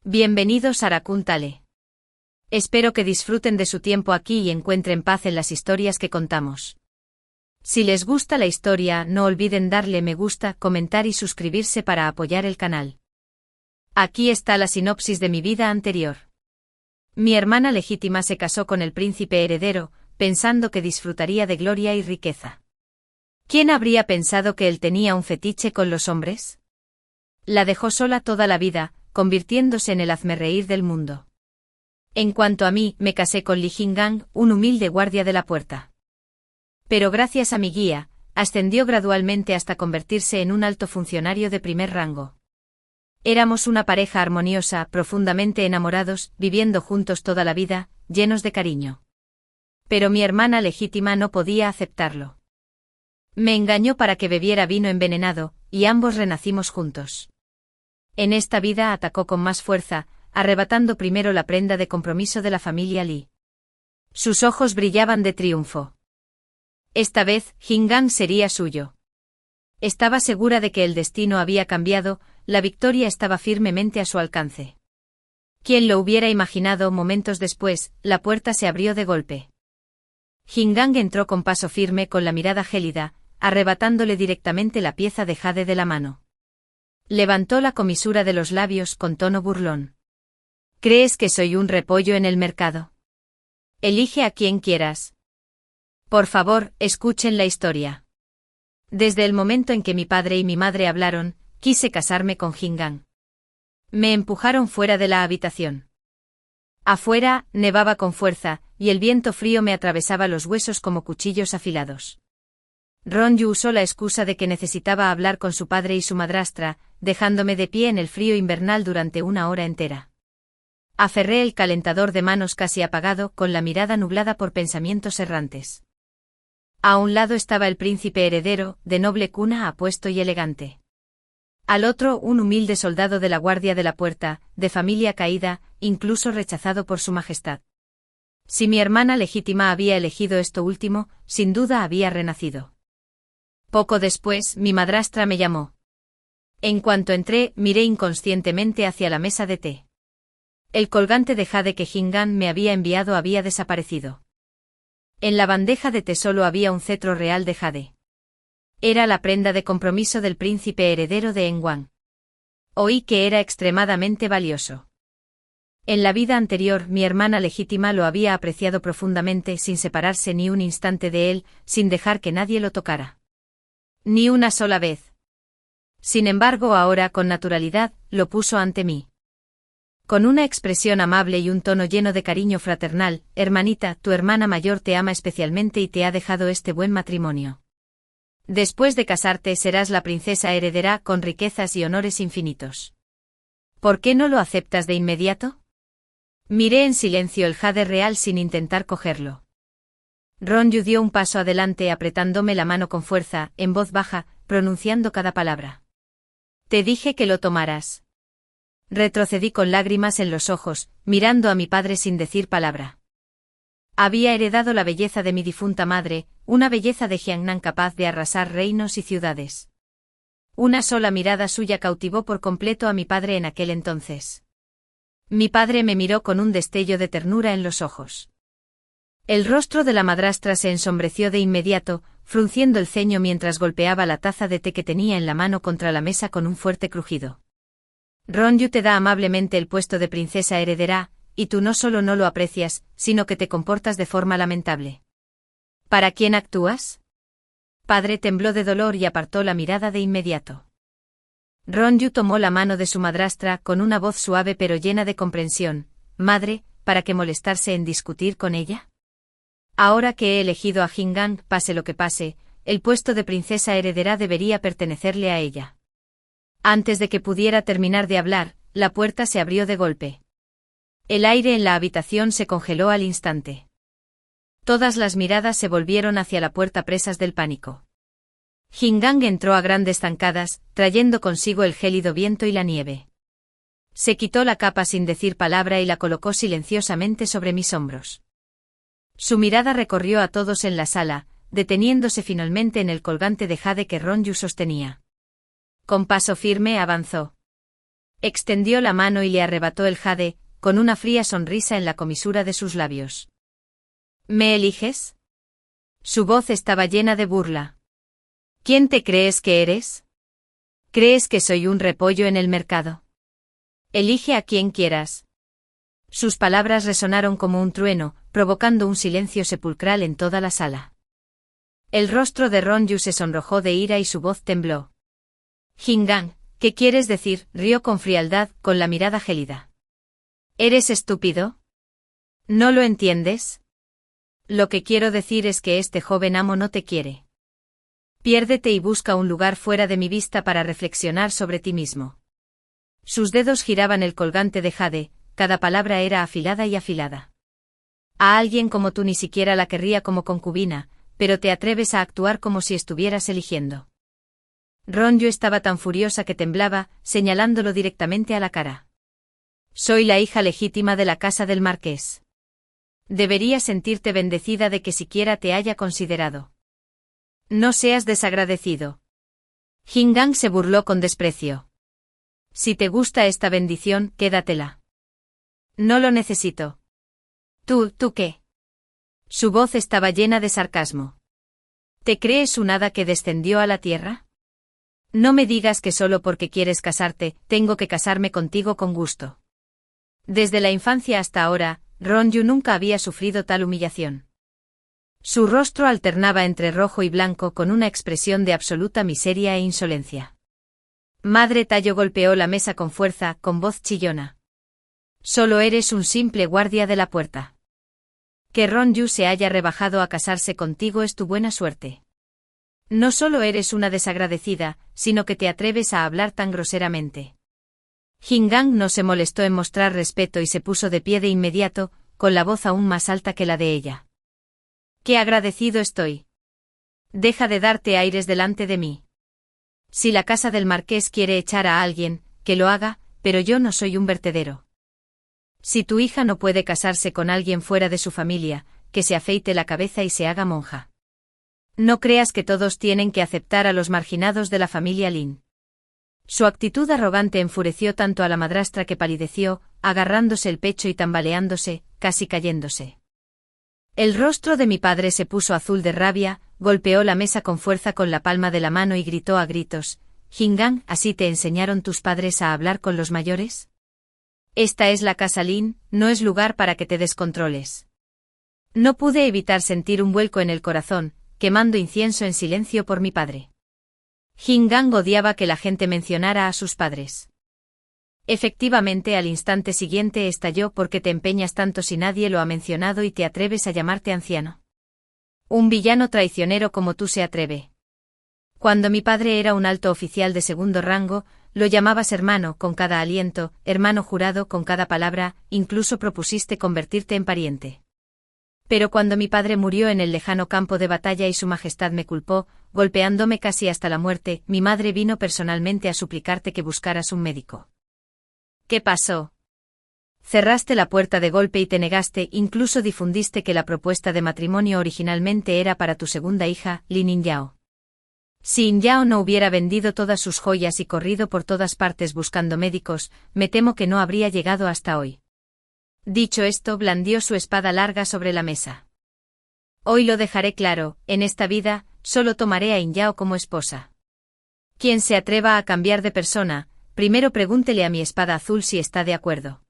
Bienvenidos a Raccoon Tale. Espero que disfruten de su tiempo aquí y encuentren paz en las historias que contamos. Si les gusta la historia, no olviden darle me gusta, comentar y suscribirse para apoyar el canal. Aquí está la sinopsis de mi vida anterior. Mi hermana legítima se casó con el príncipe heredero, pensando que disfrutaría de gloria y riqueza. ¿Quién habría pensado que él tenía un fetiche con los hombres? La dejó sola toda la vida, convirtiéndose en el hazmerreír del mundo. En cuanto a mí, me casé con Li Jingang, un humilde guardia de la puerta. Pero gracias a mi guía, ascendió gradualmente hasta convertirse en un alto funcionario de primer rango. Éramos una pareja armoniosa, profundamente enamorados, viviendo juntos toda la vida, llenos de cariño. Pero mi hermana legítima no podía aceptarlo. Me engañó para que bebiera vino envenenado, y ambos renacimos juntos. En esta vida atacó con más fuerza, arrebatando primero la prenda de compromiso de la familia Li. Sus ojos brillaban de triunfo. Esta vez, Jingang sería suyo. Estaba segura de que el destino había cambiado, la victoria estaba firmemente a su alcance. ¿Quién lo hubiera imaginado? Momentos después, la puerta se abrió de golpe. Jingang entró con paso firme, con la mirada gélida, arrebatándole directamente la pieza de jade de la mano. Levantó la comisura de los labios con tono burlón. ¿Crees que soy un repollo en el mercado? Elige a quien quieras. Por favor, escuchen la historia. Desde el momento en que mi padre y mi madre hablaron, quise casarme con Jingang. Me empujaron fuera de la habitación. Afuera, nevaba con fuerza, y el viento frío me atravesaba los huesos como cuchillos afilados. Ronju usó la excusa de que necesitaba hablar con su padre y su madrastra, dejándome de pie en el frío invernal durante una hora entera. Aferré el calentador de manos casi apagado, con la mirada nublada por pensamientos errantes. A un lado estaba el príncipe heredero, de noble cuna, apuesto y elegante. Al otro, un humilde soldado de la guardia de la puerta, de familia caída, incluso rechazado por su majestad. Si mi hermana legítima había elegido esto último, sin duda había renacido. Poco después, mi madrastra me llamó. En cuanto entré, miré inconscientemente hacia la mesa de té. El colgante de jade que Jingang me había enviado había desaparecido. En la bandeja de té solo había un cetro real de jade. Era la prenda de compromiso del príncipe heredero de Engwan. Oí que era extremadamente valioso. En la vida anterior, mi hermana legítima lo había apreciado profundamente, sin separarse ni un instante de él, sin dejar que nadie lo tocara. Ni una sola vez. Sin embargo, ahora, con naturalidad, lo puso ante mí. Con una expresión amable y un tono lleno de cariño fraternal: hermanita, tu hermana mayor te ama especialmente y te ha dejado este buen matrimonio. Después de casarte serás la princesa heredera, con riquezas y honores infinitos. ¿Por qué no lo aceptas de inmediato? Miré en silencio el jade real sin intentar cogerlo. Ronju dio un paso adelante apretándome la mano con fuerza, en voz baja, pronunciando cada palabra. Te dije que lo tomaras. Retrocedí con lágrimas en los ojos, mirando a mi padre sin decir palabra. Había heredado la belleza de mi difunta madre, una belleza de Jiangnan capaz de arrasar reinos y ciudades. Una sola mirada suya cautivó por completo a mi padre en aquel entonces. Mi padre me miró con un destello de ternura en los ojos. El rostro de la madrastra se ensombreció de inmediato, frunciendo el ceño mientras golpeaba la taza de té que tenía en la mano contra la mesa con un fuerte crujido. Ronju te da amablemente el puesto de princesa heredera, y tú no solo no lo aprecias, sino que te comportas de forma lamentable. ¿Para quién actúas? Padre tembló de dolor y apartó la mirada de inmediato. Ronju tomó la mano de su madrastra con una voz suave pero llena de comprensión. Madre, ¿para qué molestarse en discutir con ella? Ahora que he elegido a Jingang, pase lo que pase, el puesto de princesa heredera debería pertenecerle a ella. Antes de que pudiera terminar de hablar, la puerta se abrió de golpe. El aire en la habitación se congeló al instante. Todas las miradas se volvieron hacia la puerta presas del pánico. Jingang entró a grandes zancadas, trayendo consigo el gélido viento y la nieve. Se quitó la capa sin decir palabra y la colocó silenciosamente sobre mis hombros. Su mirada recorrió a todos en la sala, deteniéndose finalmente en el colgante de jade que Ronju sostenía. Con paso firme avanzó. Extendió la mano y le arrebató el jade, con una fría sonrisa en la comisura de sus labios. ¿Me eliges? Su voz estaba llena de burla. ¿Quién te crees que eres? ¿Crees que soy un repollo en el mercado? Elige a quien quieras. Sus palabras resonaron como un trueno, provocando un silencio sepulcral en toda la sala. El rostro de Ronyu se sonrojó de ira y su voz tembló. Jingang, ¿qué quieres decir? Rió con frialdad, con la mirada gélida. ¿Eres estúpido? ¿No lo entiendes? Lo que quiero decir es que este joven amo no te quiere. Piérdete y busca un lugar fuera de mi vista para reflexionar sobre ti mismo. Sus dedos giraban el colgante de jade, cada palabra era afilada y afilada. A alguien como tú ni siquiera la querría como concubina, pero te atreves a actuar como si estuvieras eligiendo. Ronyu estaba tan furiosa que temblaba, señalándolo directamente a la cara. Soy la hija legítima de la casa del marqués. Deberías sentirte bendecida de que siquiera te haya considerado. No seas desagradecido. Jingang se burló con desprecio. Si te gusta esta bendición, quédatela. No lo necesito. ¿Tú qué? Su voz estaba llena de sarcasmo. ¿Te crees un hada que descendió a la tierra? No me digas que solo porque quieres casarte, tengo que casarme contigo con gusto. Desde la infancia hasta ahora, Ronyu nunca había sufrido tal humillación. Su rostro alternaba entre rojo y blanco con una expresión de absoluta miseria e insolencia. Madre Tallo golpeó la mesa con fuerza, con voz chillona. Solo eres un simple guardia de la puerta. Que Ronyu se haya rebajado a casarse contigo es tu buena suerte. No solo eres una desagradecida, sino que te atreves a hablar tan groseramente. Jingang no se molestó en mostrar respeto y se puso de pie de inmediato, con la voz aún más alta que la de ella. ¡Qué agradecido estoy! Deja de darte aires delante de mí. Si la casa del marqués quiere echar a alguien, que lo haga, pero yo no soy un vertedero. Si tu hija no puede casarse con alguien fuera de su familia, que se afeite la cabeza y se haga monja. No creas que todos tienen que aceptar a los marginados de la familia Lin. Su actitud arrogante enfureció tanto a la madrastra que palideció, agarrándose el pecho y tambaleándose, casi cayéndose. El rostro de mi padre se puso azul de rabia, golpeó la mesa con fuerza con la palma de la mano y gritó a gritos: Jingang, ¿así te enseñaron tus padres a hablar con los mayores? Esta es la casa Lin, no es lugar para que te descontroles. No pude evitar sentir un vuelco en el corazón, quemando incienso en silencio por mi padre. Jingang odiaba que la gente mencionara a sus padres. Efectivamente, al instante siguiente estalló: ¿por qué te empeñas tanto si nadie lo ha mencionado y te atreves a llamarte anciano? Un villano traicionero como tú se atreve. Cuando mi padre era un alto oficial de segundo rango, lo llamabas hermano con cada aliento, hermano jurado con cada palabra, incluso propusiste convertirte en pariente. Pero cuando mi padre murió en el lejano campo de batalla y su majestad me culpó, golpeándome casi hasta la muerte, mi madre vino personalmente a suplicarte que buscaras un médico. ¿Qué pasó? Cerraste la puerta de golpe y te negaste, incluso difundiste que la propuesta de matrimonio originalmente era para tu segunda hija, Lin Yin-Yao. Si Yin-Yao no hubiera vendido todas sus joyas y corrido por todas partes buscando médicos, me temo que no habría llegado hasta hoy. Dicho esto, blandió su espada larga sobre la mesa. Hoy lo dejaré claro, en esta vida, solo tomaré a Yin-Yao como esposa. Quien se atreva a cambiar de persona, primero pregúntele a mi espada azul si está de acuerdo.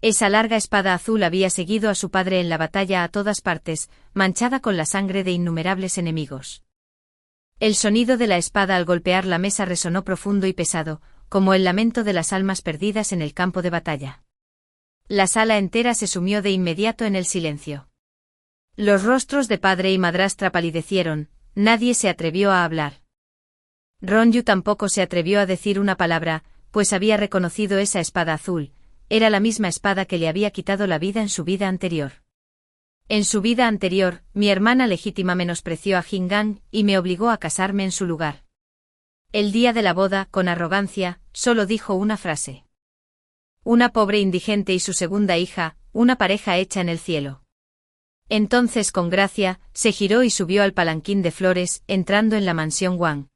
Esa larga espada azul había seguido a su padre en la batalla a todas partes, manchada con la sangre de innumerables enemigos. El sonido de la espada al golpear la mesa resonó profundo y pesado, como el lamento de las almas perdidas en el campo de batalla. La sala entera se sumió de inmediato en el silencio. Los rostros de padre y madrastra palidecieron, nadie se atrevió a hablar. Ronyu tampoco se atrevió a decir una palabra, pues había reconocido esa espada azul, era la misma espada que le había quitado la vida en su vida anterior. En su vida anterior, mi hermana legítima menospreció a Jingang y me obligó a casarme en su lugar. El día de la boda, con arrogancia, solo dijo una frase. Una pobre indigente y su segunda hija, una pareja hecha en el cielo. Entonces, con gracia, se giró y subió al palanquín de flores, entrando en la mansión Wang.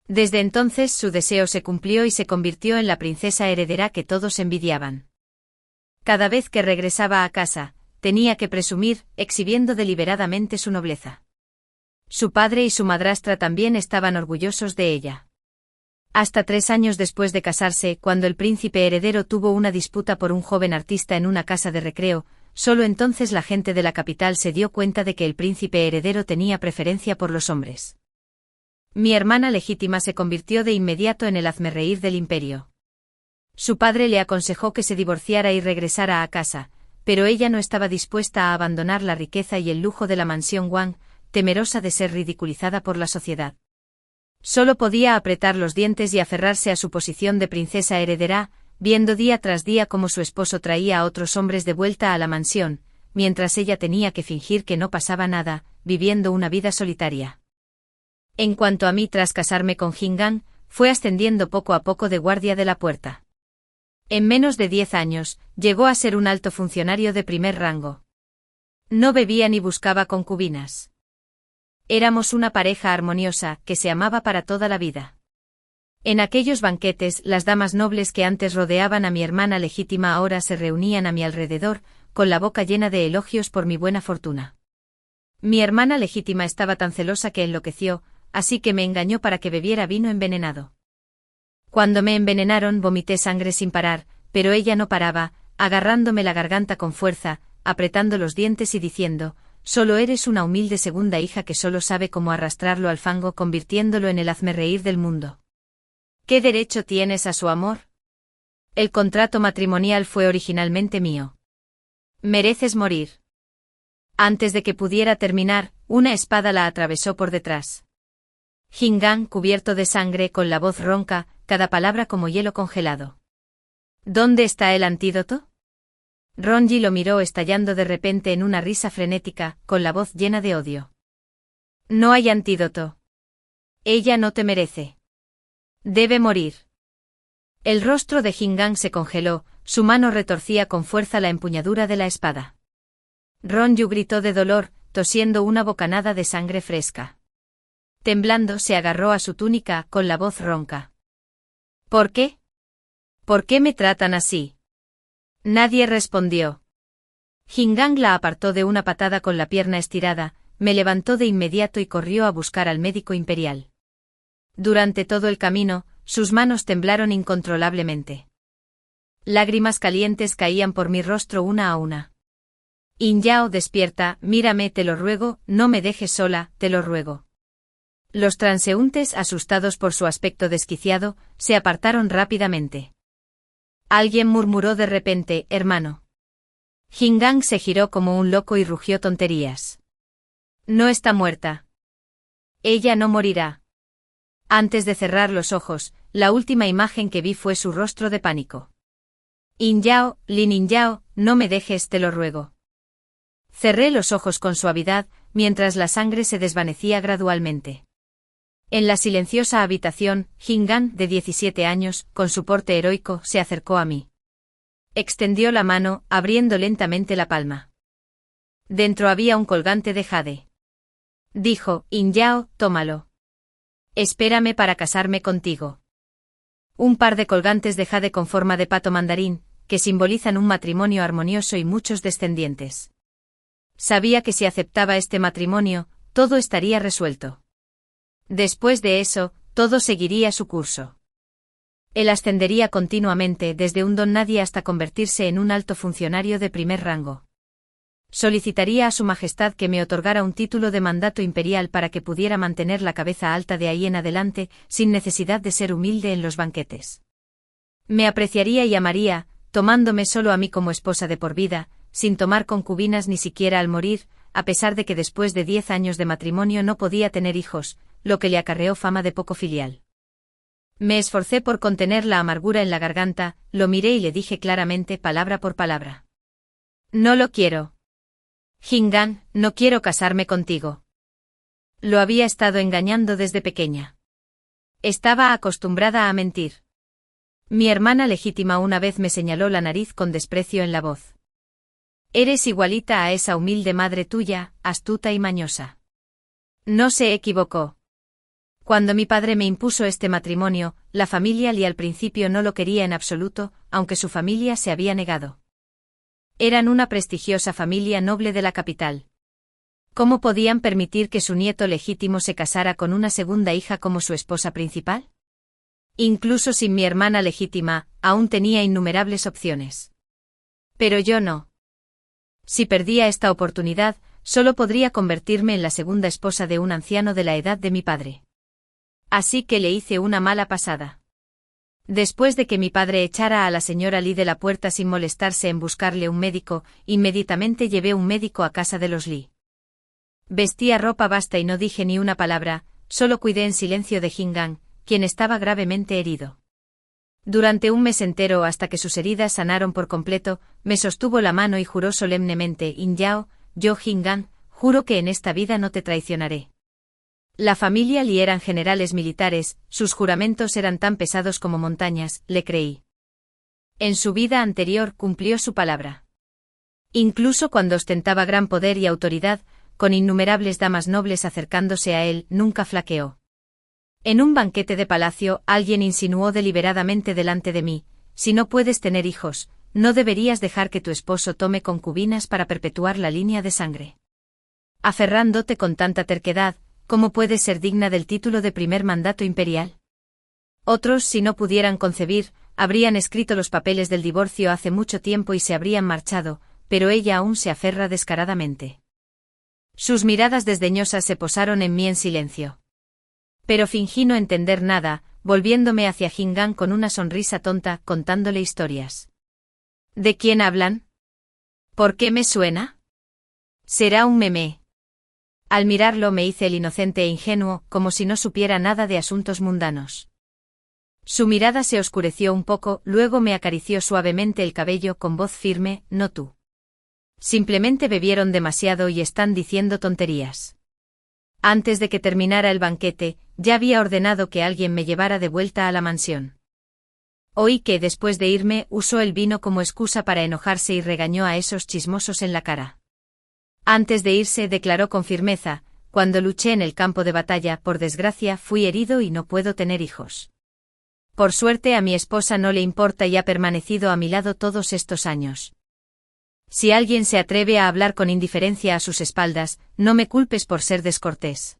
Desde entonces su deseo se cumplió y se convirtió en la princesa heredera que todos envidiaban. Cada vez que regresaba a casa, tenía que presumir, exhibiendo deliberadamente su nobleza. Su padre y su madrastra también estaban orgullosos de ella. Hasta 3 años después de casarse, cuando el príncipe heredero tuvo una disputa por un joven artista en una casa de recreo, solo entonces la gente de la capital se dio cuenta de que el príncipe heredero tenía preferencia por los hombres. Mi hermana legítima se convirtió de inmediato en el hazmerreír del imperio. Su padre le aconsejó que se divorciara y regresara a casa, pero ella no estaba dispuesta a abandonar la riqueza y el lujo de la mansión Wang, temerosa de ser ridiculizada por la sociedad. Solo podía apretar los dientes y aferrarse a su posición de princesa heredera, viendo día tras día cómo su esposo traía a otros hombres de vuelta a la mansión, mientras ella tenía que fingir que no pasaba nada, viviendo una vida solitaria. En cuanto a mí, tras casarme con Jingan, fue ascendiendo poco a poco de guardia de la puerta. En menos de 10 años, llegó a ser un alto funcionario de primer rango. No bebía ni buscaba concubinas. Éramos una pareja armoniosa, que se amaba para toda la vida. En aquellos banquetes, las damas nobles que antes rodeaban a mi hermana legítima ahora se reunían a mi alrededor, con la boca llena de elogios por mi buena fortuna. Mi hermana legítima estaba tan celosa que enloqueció, así que me engañó para que bebiera vino envenenado. Cuando me envenenaron vomité sangre sin parar, pero ella no paraba, agarrándome la garganta con fuerza, apretando los dientes y diciendo: «Solo eres una humilde segunda hija que solo sabe cómo arrastrarlo al fango convirtiéndolo en el hazmerreír del mundo. ¿Qué derecho tienes a su amor? El contrato matrimonial fue originalmente mío. Mereces morir». Antes de que pudiera terminar, una espada la atravesó por detrás. Jingan, cubierto de sangre, con la voz ronca, cada palabra como hielo congelado. «¿Dónde está el antídoto?». Ronji lo miró estallando de repente en una risa frenética, con la voz llena de odio. «No hay antídoto. Ella no te merece. Debe morir». El rostro de Jingan se congeló, su mano retorcía con fuerza la empuñadura de la espada. Ronju gritó de dolor, tosiendo una bocanada de sangre fresca. Temblando se agarró a su túnica, con la voz ronca. «¿Por qué? ¿Por qué me tratan así?». Nadie respondió. Jingan la apartó de una patada con la pierna estirada, me levantó de inmediato y corrió a buscar al médico imperial. Durante todo el camino, sus manos temblaron incontrolablemente. Lágrimas calientes caían por mi rostro una a una. «In Yao, despierta, mírame, te lo ruego, no me dejes sola, te lo ruego». Los transeúntes, asustados por su aspecto desquiciado, se apartaron rápidamente. Alguien murmuró de repente: «Hermano». Jingan se giró como un loco y rugió tonterías. «No está muerta. Ella no morirá». Antes de cerrar los ojos, la última imagen que vi fue su rostro de pánico. «In Yao, Lin In Yao, no me dejes, te lo ruego». Cerré los ojos con suavidad, mientras la sangre se desvanecía gradualmente. En la silenciosa habitación, Jingan, de 17 años, con su porte heroico, se acercó a mí. Extendió la mano, abriendo lentamente la palma. Dentro había un colgante de jade. Dijo: «In Yao, tómalo. Espérame para casarme contigo». Un par de colgantes de jade con forma de pato mandarín, que simbolizan un matrimonio armonioso y muchos descendientes. Sabía que si aceptaba este matrimonio, todo estaría resuelto. Después de eso, todo seguiría su curso. Él ascendería continuamente desde un don nadie hasta convertirse en un alto funcionario de primer rango. Solicitaría a su majestad que me otorgara un título de mandato imperial para que pudiera mantener la cabeza alta de ahí en adelante, sin necesidad de ser humilde en los banquetes. Me apreciaría y amaría, tomándome solo a mí como esposa de por vida, sin tomar concubinas ni siquiera al morir, a pesar de que después de 10 años de matrimonio no podía tener hijos, lo que le acarreó fama de poco filial. Me esforcé por contener la amargura en la garganta, lo miré y le dije claramente, palabra por palabra: «No lo quiero. Jingan, no quiero casarme contigo». Lo había estado engañando desde pequeña. Estaba acostumbrada a mentir. Mi hermana legítima una vez me señaló la nariz con desprecio en la voz. «Eres igualita a esa humilde madre tuya, astuta y mañosa». No se equivocó. Cuando mi padre me impuso este matrimonio, la familia Lee al principio no lo quería en absoluto, aunque su familia se había negado. Eran una prestigiosa familia noble de la capital. ¿Cómo podían permitir que su nieto legítimo se casara con una segunda hija como su esposa principal? Incluso sin mi hermana legítima, aún tenía innumerables opciones. Pero yo no. Si perdía esta oportunidad, solo podría convertirme en la segunda esposa de un anciano de la edad de mi padre. Así que le hice una mala pasada. Después de que mi padre echara a la señora Lee de la puerta sin molestarse en buscarle un médico, inmediatamente llevé un médico a casa de los Lee. Vestía ropa basta y no dije ni una palabra, solo cuidé en silencio de Jin-gang, quien estaba gravemente herido. Durante un mes entero hasta que sus heridas sanaron por completo, me sostuvo la mano y juró solemnemente: In-yao, yo Jin-gang, juro que en esta vida no te traicionaré. La familia Lee eran generales militares, sus juramentos eran tan pesados como montañas, le creí. En su vida anterior cumplió su palabra. Incluso cuando ostentaba gran poder y autoridad, con innumerables damas nobles acercándose a él, nunca flaqueó. En un banquete de palacio, alguien insinuó deliberadamente delante de mí: si no puedes tener hijos, no deberías dejar que tu esposo tome concubinas para perpetuar la línea de sangre. Aferrándote con tanta terquedad, ¿cómo puedes ser digna del título de primer mandato imperial? Otros, si no pudieran concebir, habrían escrito los papeles del divorcio hace mucho tiempo y se habrían marchado, pero ella aún se aferra descaradamente. Sus miradas desdeñosas se posaron en mí en silencio. Pero fingí no entender nada, volviéndome hacia Jin-gang con una sonrisa tonta, contándole historias. ¿De quién hablan? ¿Por qué me suena? Será un memé. Al mirarlo me hice el inocente e ingenuo, como si no supiera nada de asuntos mundanos. Su mirada se oscureció un poco, luego me acarició suavemente el cabello con voz firme: no tú. Simplemente bebieron demasiado y están diciendo tonterías. Antes de que terminara el banquete, ya había ordenado que alguien me llevara de vuelta a la mansión. Oí que, después de irme, usó el vino como excusa para enojarse y regañó a esos chismosos en la cara. Antes de irse declaró con firmeza: cuando luché en el campo de batalla, por desgracia, fui herido y no puedo tener hijos. Por suerte a mi esposa no le importa y ha permanecido a mi lado todos estos años. Si alguien se atreve a hablar con indiferencia a sus espaldas, no me culpes por ser descortés.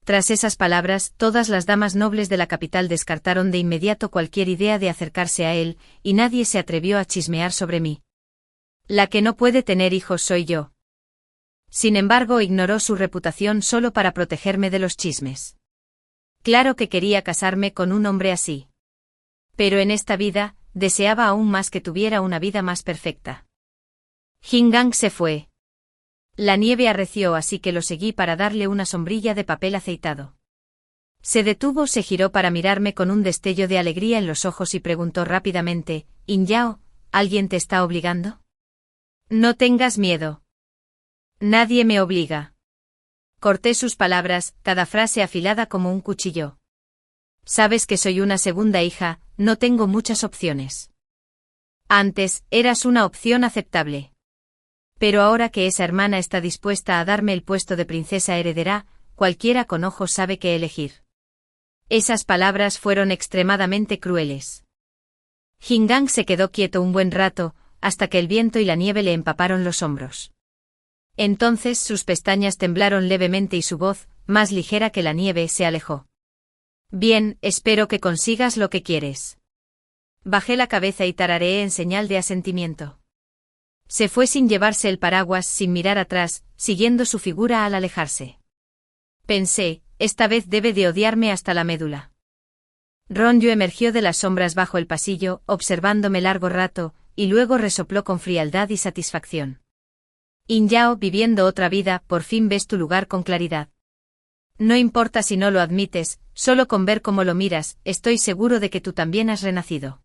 Tras esas palabras, todas las damas nobles de la capital descartaron de inmediato cualquier idea de acercarse a él, y nadie se atrevió a chismear sobre mí. La que no puede tener hijos soy yo. Sin embargo, ignoró su reputación solo para protegerme de los chismes. Claro que quería casarme con un hombre así. Pero en esta vida, deseaba aún más que tuviera una vida más perfecta. Jin-gang se fue. La nieve arreció, así que lo seguí para darle una sombrilla de papel aceitado. Se detuvo, se giró para mirarme con un destello de alegría en los ojos y preguntó rápidamente: In-yao, ¿alguien te está obligando? No tengas miedo. Nadie me obliga. Corté sus palabras, cada frase afilada como un cuchillo. Sabes que soy una segunda hija, no tengo muchas opciones. Antes, eras una opción aceptable. Pero ahora que esa hermana está dispuesta a darme el puesto de princesa heredera, cualquiera con ojos sabe qué elegir. Esas palabras fueron extremadamente crueles. Jin-gang se quedó quieto un buen rato, hasta que el viento y la nieve le empaparon los hombros. Entonces sus pestañas temblaron levemente y su voz, más ligera que la nieve, se alejó. Bien, espero que consigas lo que quieres. Bajé la cabeza y tarareé en señal de asentimiento. Se fue sin llevarse el paraguas, sin mirar atrás, siguiendo su figura al alejarse. Pensé: esta vez debe de odiarme hasta la médula. Ronyu emergió de las sombras bajo el pasillo, observándome largo rato, y luego resopló con frialdad y satisfacción. In-yao, viviendo otra vida, por fin ves tu lugar con claridad. No importa si no lo admites, solo con ver cómo lo miras, estoy seguro de que tú también has renacido.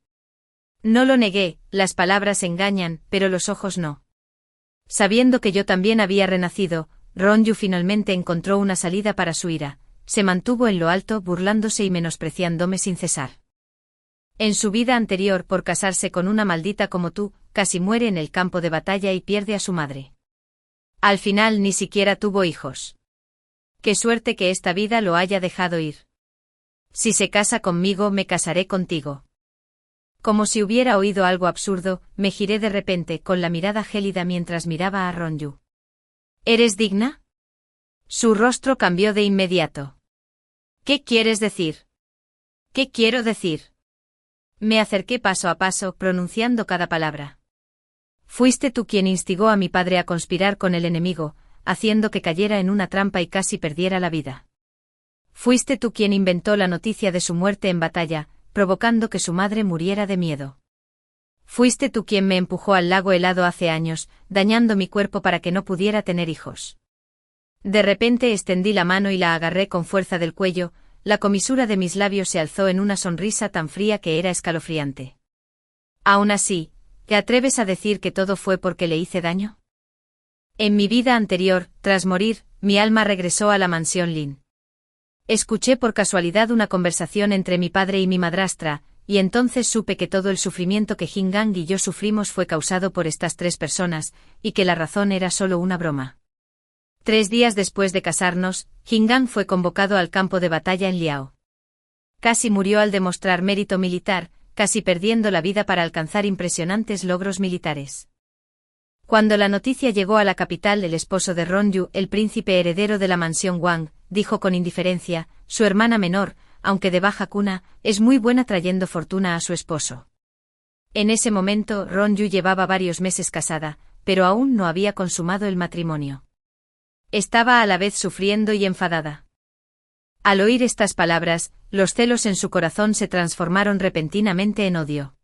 No lo negué, las palabras engañan, pero los ojos no. Sabiendo que yo también había renacido, Ronyu finalmente encontró una salida para su ira, se mantuvo en lo alto burlándose y menospreciándome sin cesar. En su vida anterior, por casarse con una maldita como tú, casi muere en el campo de batalla y pierde a su madre. Al final ni siquiera tuvo hijos. Qué suerte que esta vida lo haya dejado ir. Si se casa conmigo, me casaré contigo. Como si hubiera oído algo absurdo, me giré de repente con la mirada gélida mientras miraba a Ronju. ¿Eres digna? Su rostro cambió de inmediato. ¿Qué quieres decir? ¿Qué quiero decir? Me acerqué paso a paso, pronunciando cada palabra. Fuiste tú quien instigó a mi padre a conspirar con el enemigo, haciendo que cayera en una trampa y casi perdiera la vida. Fuiste tú quien inventó la noticia de su muerte en batalla, provocando que su madre muriera de miedo. Fuiste tú quien me empujó al lago helado hace años, dañando mi cuerpo para que no pudiera tener hijos. De repente extendí la mano y la agarré con fuerza del cuello, la comisura de mis labios se alzó en una sonrisa tan fría que era escalofriante. Aún así, ¿te atreves a decir que todo fue porque le hice daño? En mi vida anterior, tras morir, mi alma regresó a la mansión Lin. Escuché por casualidad una conversación entre mi padre y mi madrastra, y entonces supe que todo el sufrimiento que Jingang y yo sufrimos fue causado por estas tres personas, y que la razón era solo una broma. 3 días después de casarnos, Jingang fue convocado al campo de batalla en Liao. Casi murió al demostrar mérito militar, casi perdiendo la vida para alcanzar impresionantes logros militares. Cuando la noticia llegó a la capital, el esposo de Ronju, el príncipe heredero de la mansión Wang, dijo con indiferencia, su hermana menor, aunque de baja cuna, es muy buena trayendo fortuna a su esposo. En ese momento, Ronju llevaba varios meses casada, pero aún no había consumado el matrimonio. Estaba a la vez sufriendo y enfadada. Al oír estas palabras, los celos en su corazón se transformaron repentinamente en odio.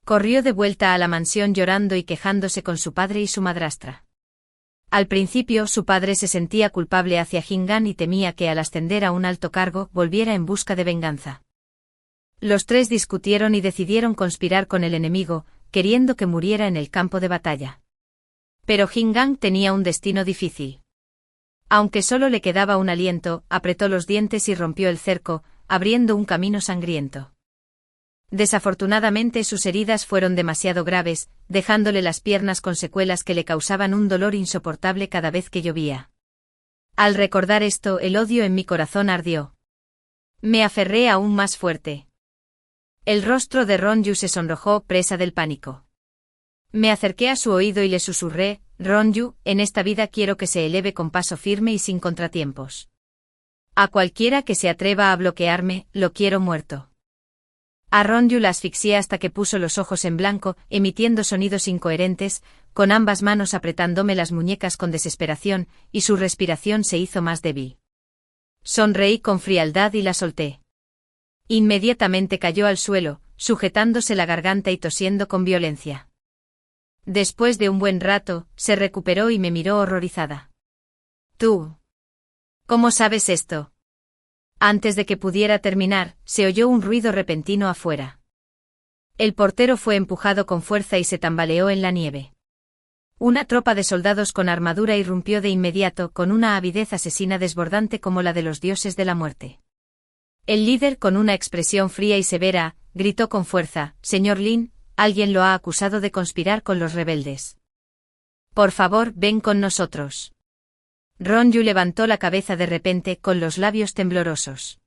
Corrió de vuelta a la mansión llorando y quejándose con su padre y su madrastra. Al principio su padre se sentía culpable hacia Jingang y temía que al ascender a un alto cargo volviera en busca de venganza. Los tres discutieron y decidieron conspirar con el enemigo, queriendo que muriera en el campo de batalla. Pero Jingang tenía un destino difícil. Aunque solo le quedaba un aliento, apretó los dientes y rompió el cerco, abriendo un camino sangriento. Desafortunadamente sus heridas fueron demasiado graves, dejándole las piernas con secuelas que le causaban un dolor insoportable cada vez que llovía. Al recordar esto, el odio en mi corazón ardió. Me aferré aún más fuerte. El rostro de Ronju se sonrojó, presa del pánico. Me acerqué a su oído y le susurré, Ronju, en esta vida quiero que se eleve con paso firme y sin contratiempos. A cualquiera que se atreva a bloquearme, lo quiero muerto. A Ronju la asfixié hasta que puso los ojos en blanco, emitiendo sonidos incoherentes, con ambas manos apretándome las muñecas con desesperación, y su respiración se hizo más débil. Sonreí con frialdad y la solté. Inmediatamente cayó al suelo, sujetándose la garganta y tosiendo con violencia. Después de un buen rato, se recuperó y me miró horrorizada. ¿Tú? ¿Cómo sabes esto? Antes de que pudiera terminar, se oyó un ruido repentino afuera. El portero fue empujado con fuerza y se tambaleó en la nieve. Una tropa de soldados con armadura irrumpió de inmediato con una avidez asesina desbordante como la de los dioses de la muerte. El líder, con una expresión fría y severa, gritó con fuerza, «Señor Lin, alguien lo ha acusado de conspirar con los rebeldes. Por favor, ven con nosotros». Ronju levantó la cabeza de repente con los labios temblorosos.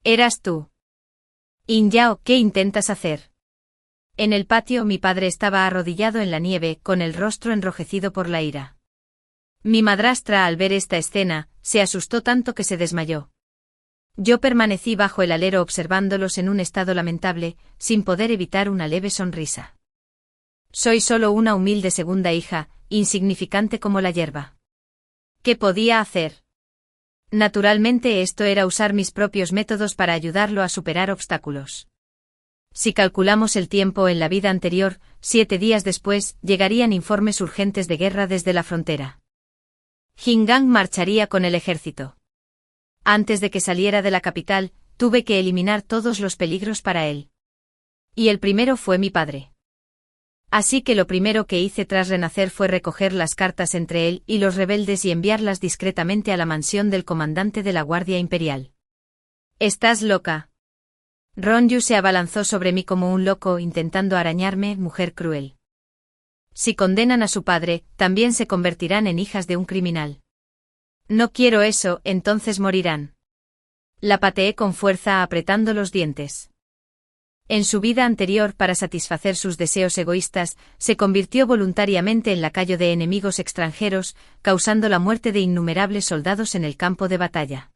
«¿Eras tú?» «In Yao, ¿qué intentas hacer?» En el patio mi padre estaba arrodillado en la nieve, con el rostro enrojecido por la ira. Mi madrastra, al ver esta escena, se asustó tanto que se desmayó. Yo permanecí bajo el alero observándolos en un estado lamentable, sin poder evitar una leve sonrisa. Soy solo una humilde segunda hija, insignificante como la hierba. ¿Qué podía hacer? Naturalmente esto era usar mis propios métodos para ayudarlo a superar obstáculos. Si calculamos el tiempo en la vida anterior, 7 días después, llegarían informes urgentes de guerra desde la frontera. Jingang marcharía con el ejército. Antes de que saliera de la capital, tuve que eliminar todos los peligros para él. Y el primero fue mi padre. Así que lo primero que hice tras renacer fue recoger las cartas entre él y los rebeldes y enviarlas discretamente a la mansión del comandante de la Guardia Imperial. «¿Estás loca?» Ronju se abalanzó sobre mí como un loco intentando arañarme, mujer cruel. Si condenan a su padre, también se convertirán en hijas de un criminal. No quiero eso, entonces morirán. La pateé con fuerza apretando los dientes. En su vida anterior, para satisfacer sus deseos egoístas, se convirtió voluntariamente en lacayo de enemigos extranjeros, causando la muerte de innumerables soldados en el campo de batalla.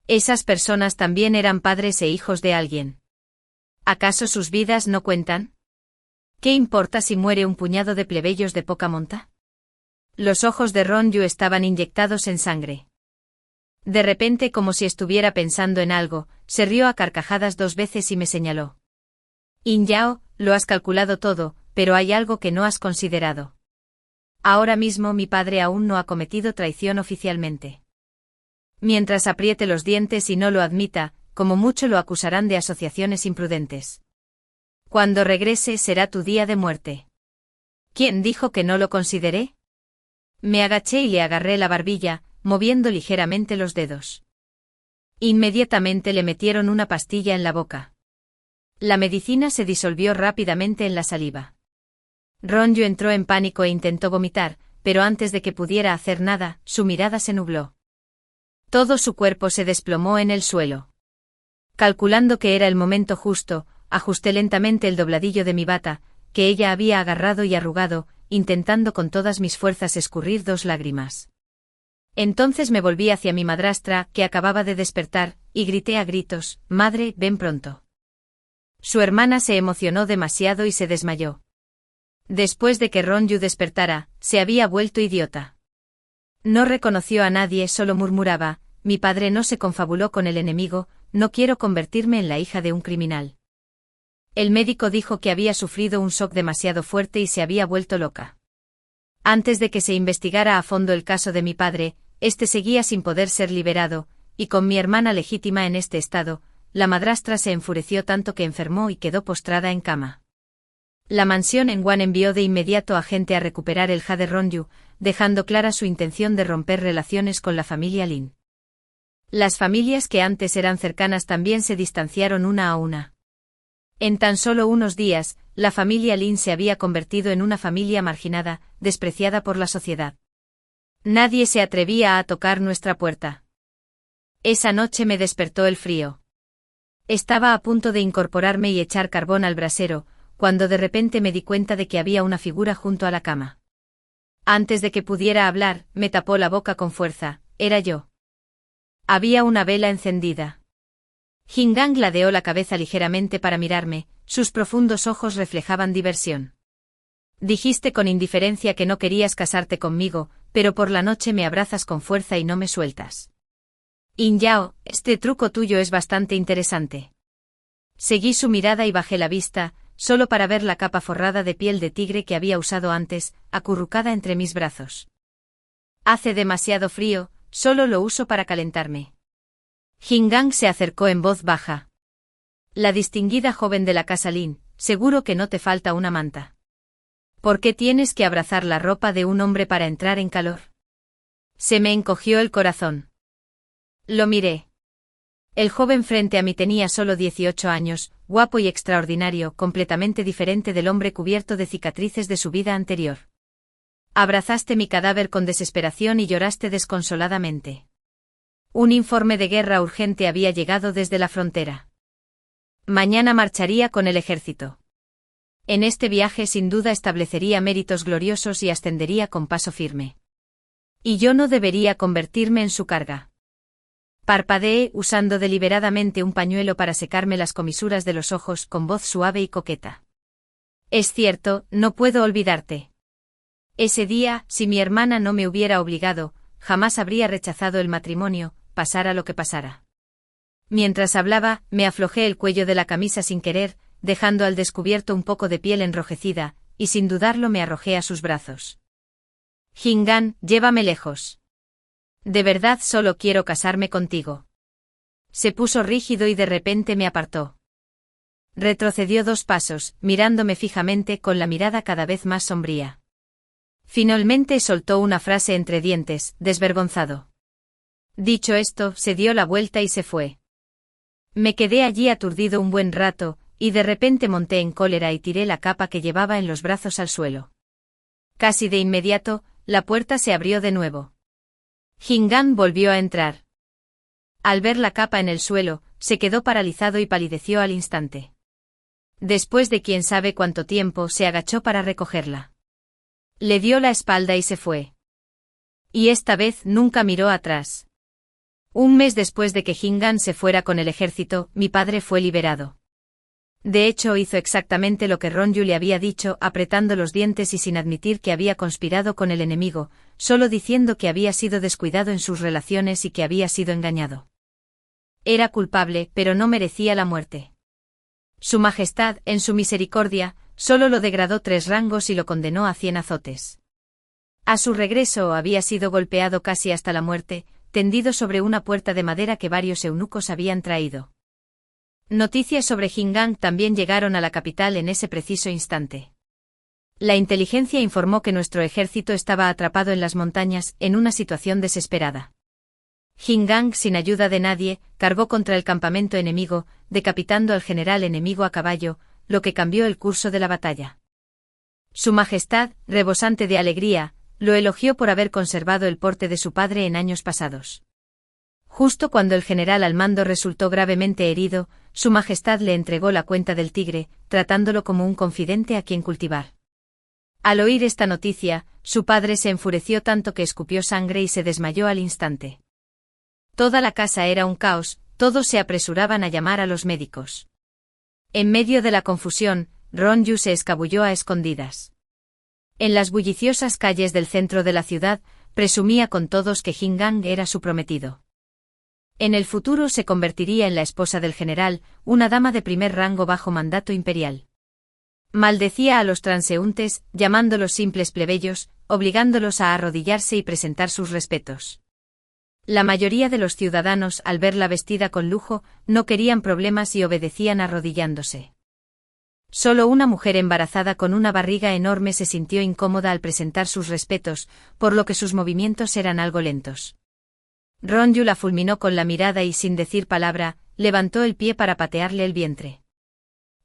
Esas personas también eran padres e hijos de alguien. ¿Acaso sus vidas no cuentan? ¿Qué importa si muere un puñado de plebeyos de poca monta? Los ojos de Ronyu estaban inyectados en sangre. De repente, como si estuviera pensando en algo, se rió a carcajadas 2 veces y me señaló. In Yao, lo has calculado todo, pero hay algo que no has considerado. Ahora mismo mi padre aún no ha cometido traición oficialmente. Mientras apriete los dientes y no lo admita, como mucho lo acusarán de asociaciones imprudentes. Cuando regrese será tu día de muerte. ¿Quién dijo que no lo consideré? Me agaché y le agarré la barbilla, moviendo ligeramente los dedos. Inmediatamente le metieron una pastilla en la boca. La medicina se disolvió rápidamente en la saliva. Ronyu entró en pánico e intentó vomitar, pero antes de que pudiera hacer nada, su mirada se nubló. Todo su cuerpo se desplomó en el suelo. Calculando que era el momento justo, ajusté lentamente el dobladillo de mi bata, que ella había agarrado y arrugado, intentando con todas mis fuerzas escurrir 2 lágrimas. Entonces me volví hacia mi madrastra, que acababa de despertar, y grité a gritos: «Madre, ven pronto». Su hermana se emocionó demasiado y se desmayó. Después de que Ronyu despertara, se había vuelto idiota. No reconoció a nadie, solo murmuraba: «Mi padre no se confabuló con el enemigo, no quiero convertirme en la hija de un criminal». El médico dijo que había sufrido un shock demasiado fuerte y se había vuelto loca. Antes de que se investigara a fondo el caso de mi padre, este seguía sin poder ser liberado, y con mi hermana legítima en este estado, la madrastra se enfureció tanto que enfermó y quedó postrada en cama. La mansión en Wan envió de inmediato a gente a recuperar el jade Ronyu, dejando clara su intención de romper relaciones con la familia Lin. Las familias que antes eran cercanas también se distanciaron una a una. En tan solo unos días, la familia Lin se había convertido en una familia marginada, despreciada por la sociedad. Nadie se atrevía a tocar nuestra puerta. Esa noche me despertó el frío. Estaba a punto de incorporarme y echar carbón al brasero, cuando de repente me di cuenta de que había una figura junto a la cama. Antes de que pudiera hablar, me tapó la boca con fuerza. Era yo. Había una vela encendida. Jingang ladeó la cabeza ligeramente para mirarme, sus profundos ojos reflejaban diversión. Dijiste con indiferencia que no querías casarte conmigo, pero por la noche me abrazas con fuerza y no me sueltas. In Yao, este truco tuyo es bastante interesante. Seguí su mirada y bajé la vista, solo para ver la capa forrada de piel de tigre que había usado antes, acurrucada entre mis brazos. Hace demasiado frío, solo lo uso para calentarme. Jingang se acercó en voz baja. La distinguida joven de la casa Lin, seguro que no te falta una manta. ¿Por qué tienes que abrazar la ropa de un hombre para entrar en calor? Se me encogió el corazón. Lo miré. El joven frente a mí tenía solo 18 años, guapo y extraordinario, completamente diferente del hombre cubierto de cicatrices de su vida anterior. Abrazaste mi cadáver con desesperación y lloraste desconsoladamente. Un informe de guerra urgente había llegado desde la frontera. Mañana marcharía con el ejército. En este viaje sin duda establecería méritos gloriosos y ascendería con paso firme. Y yo no debería convertirme en su carga. Parpadeé, usando deliberadamente un pañuelo para secarme las comisuras de los ojos, con voz suave y coqueta. Es cierto, no puedo olvidarte. Ese día, si mi hermana no me hubiera obligado, jamás habría rechazado el matrimonio, pasara lo que pasara. Mientras hablaba, me aflojé el cuello de la camisa sin querer, dejando al descubierto un poco de piel enrojecida, y sin dudarlo me arrojé a sus brazos. Jingang, llévame lejos. De verdad solo quiero casarme contigo. Se puso rígido y de repente me apartó. Retrocedió 2 pasos, mirándome fijamente con la mirada cada vez más sombría. Finalmente soltó una frase entre dientes, desvergonzado. Dicho esto, se dio la vuelta y se fue. Me quedé allí aturdido un buen rato, y de repente monté en cólera y tiré la capa que llevaba en los brazos al suelo. Casi de inmediato, la puerta se abrió de nuevo. Jingang volvió a entrar. Al ver la capa en el suelo, se quedó paralizado y palideció al instante. Después de quién sabe cuánto tiempo, se agachó para recogerla. Le dio la espalda y se fue. Y esta vez nunca miró atrás. Un mes después de que Jingan se fuera con el ejército, mi padre fue liberado. De hecho, hizo exactamente lo que Ronyu le había dicho, apretando los dientes y sin admitir que había conspirado con el enemigo, solo diciendo que había sido descuidado en sus relaciones y que había sido engañado. Era culpable, pero no merecía la muerte. Su Majestad, en su misericordia, solo lo degradó 3 rangos y lo condenó a 100 azotes. A su regreso había sido golpeado casi hasta la muerte, tendido sobre una puerta de madera que varios eunucos habían traído. Noticias sobre Jingan también llegaron a la capital en ese preciso instante. La inteligencia informó que nuestro ejército estaba atrapado en las montañas, en una situación desesperada. Jingan, sin ayuda de nadie, cargó contra el campamento enemigo, decapitando al general enemigo a caballo, lo que cambió el curso de la batalla. Su Majestad, rebosante de alegría, lo elogió por haber conservado el porte de su padre en años pasados. Justo cuando el general al mando resultó gravemente herido, Su Majestad le entregó la cuenta del tigre, tratándolo como un confidente a quien cultivar. Al oír esta noticia, su padre se enfureció tanto que escupió sangre y se desmayó al instante. Toda la casa era un caos, todos se apresuraban a llamar a los médicos. En medio de la confusión, Ronyu se escabulló a escondidas. En las bulliciosas calles del centro de la ciudad, presumía con todos que Jingan era su prometido. En el futuro se convertiría en la esposa del general, una dama de primer rango bajo mandato imperial. Maldecía a los transeúntes, llamándolos simples plebeyos, obligándolos a arrodillarse y presentar sus respetos. La mayoría de los ciudadanos, al verla vestida con lujo, no querían problemas y obedecían arrodillándose. Solo una mujer embarazada con una barriga enorme se sintió incómoda al presentar sus respetos, por lo que sus movimientos eran algo lentos. Ronyu la fulminó con la mirada y sin decir palabra, levantó el pie para patearle el vientre.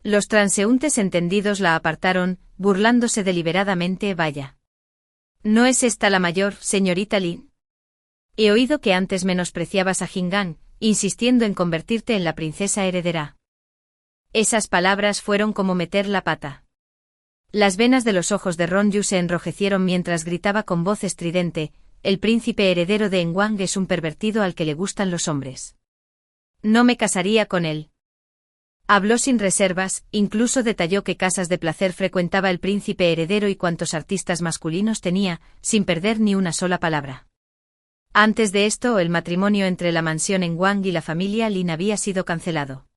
Los transeúntes entendidos la apartaron, burlándose deliberadamente. Vaya. ¿No es esta la mayor, señorita Lin? He oído que antes menospreciabas a Jingan, insistiendo en convertirte en la princesa heredera. Esas palabras fueron como meter la pata. Las venas de los ojos de Ronyu se enrojecieron mientras gritaba con voz estridente: el príncipe heredero de Engwang es un pervertido al que le gustan los hombres. No me casaría con él. Habló sin reservas, incluso detalló qué casas de placer frecuentaba el príncipe heredero y cuántos artistas masculinos tenía, sin perder ni una sola palabra. Antes de esto, el matrimonio entre la mansión Engwang y la familia Lin había sido cancelado.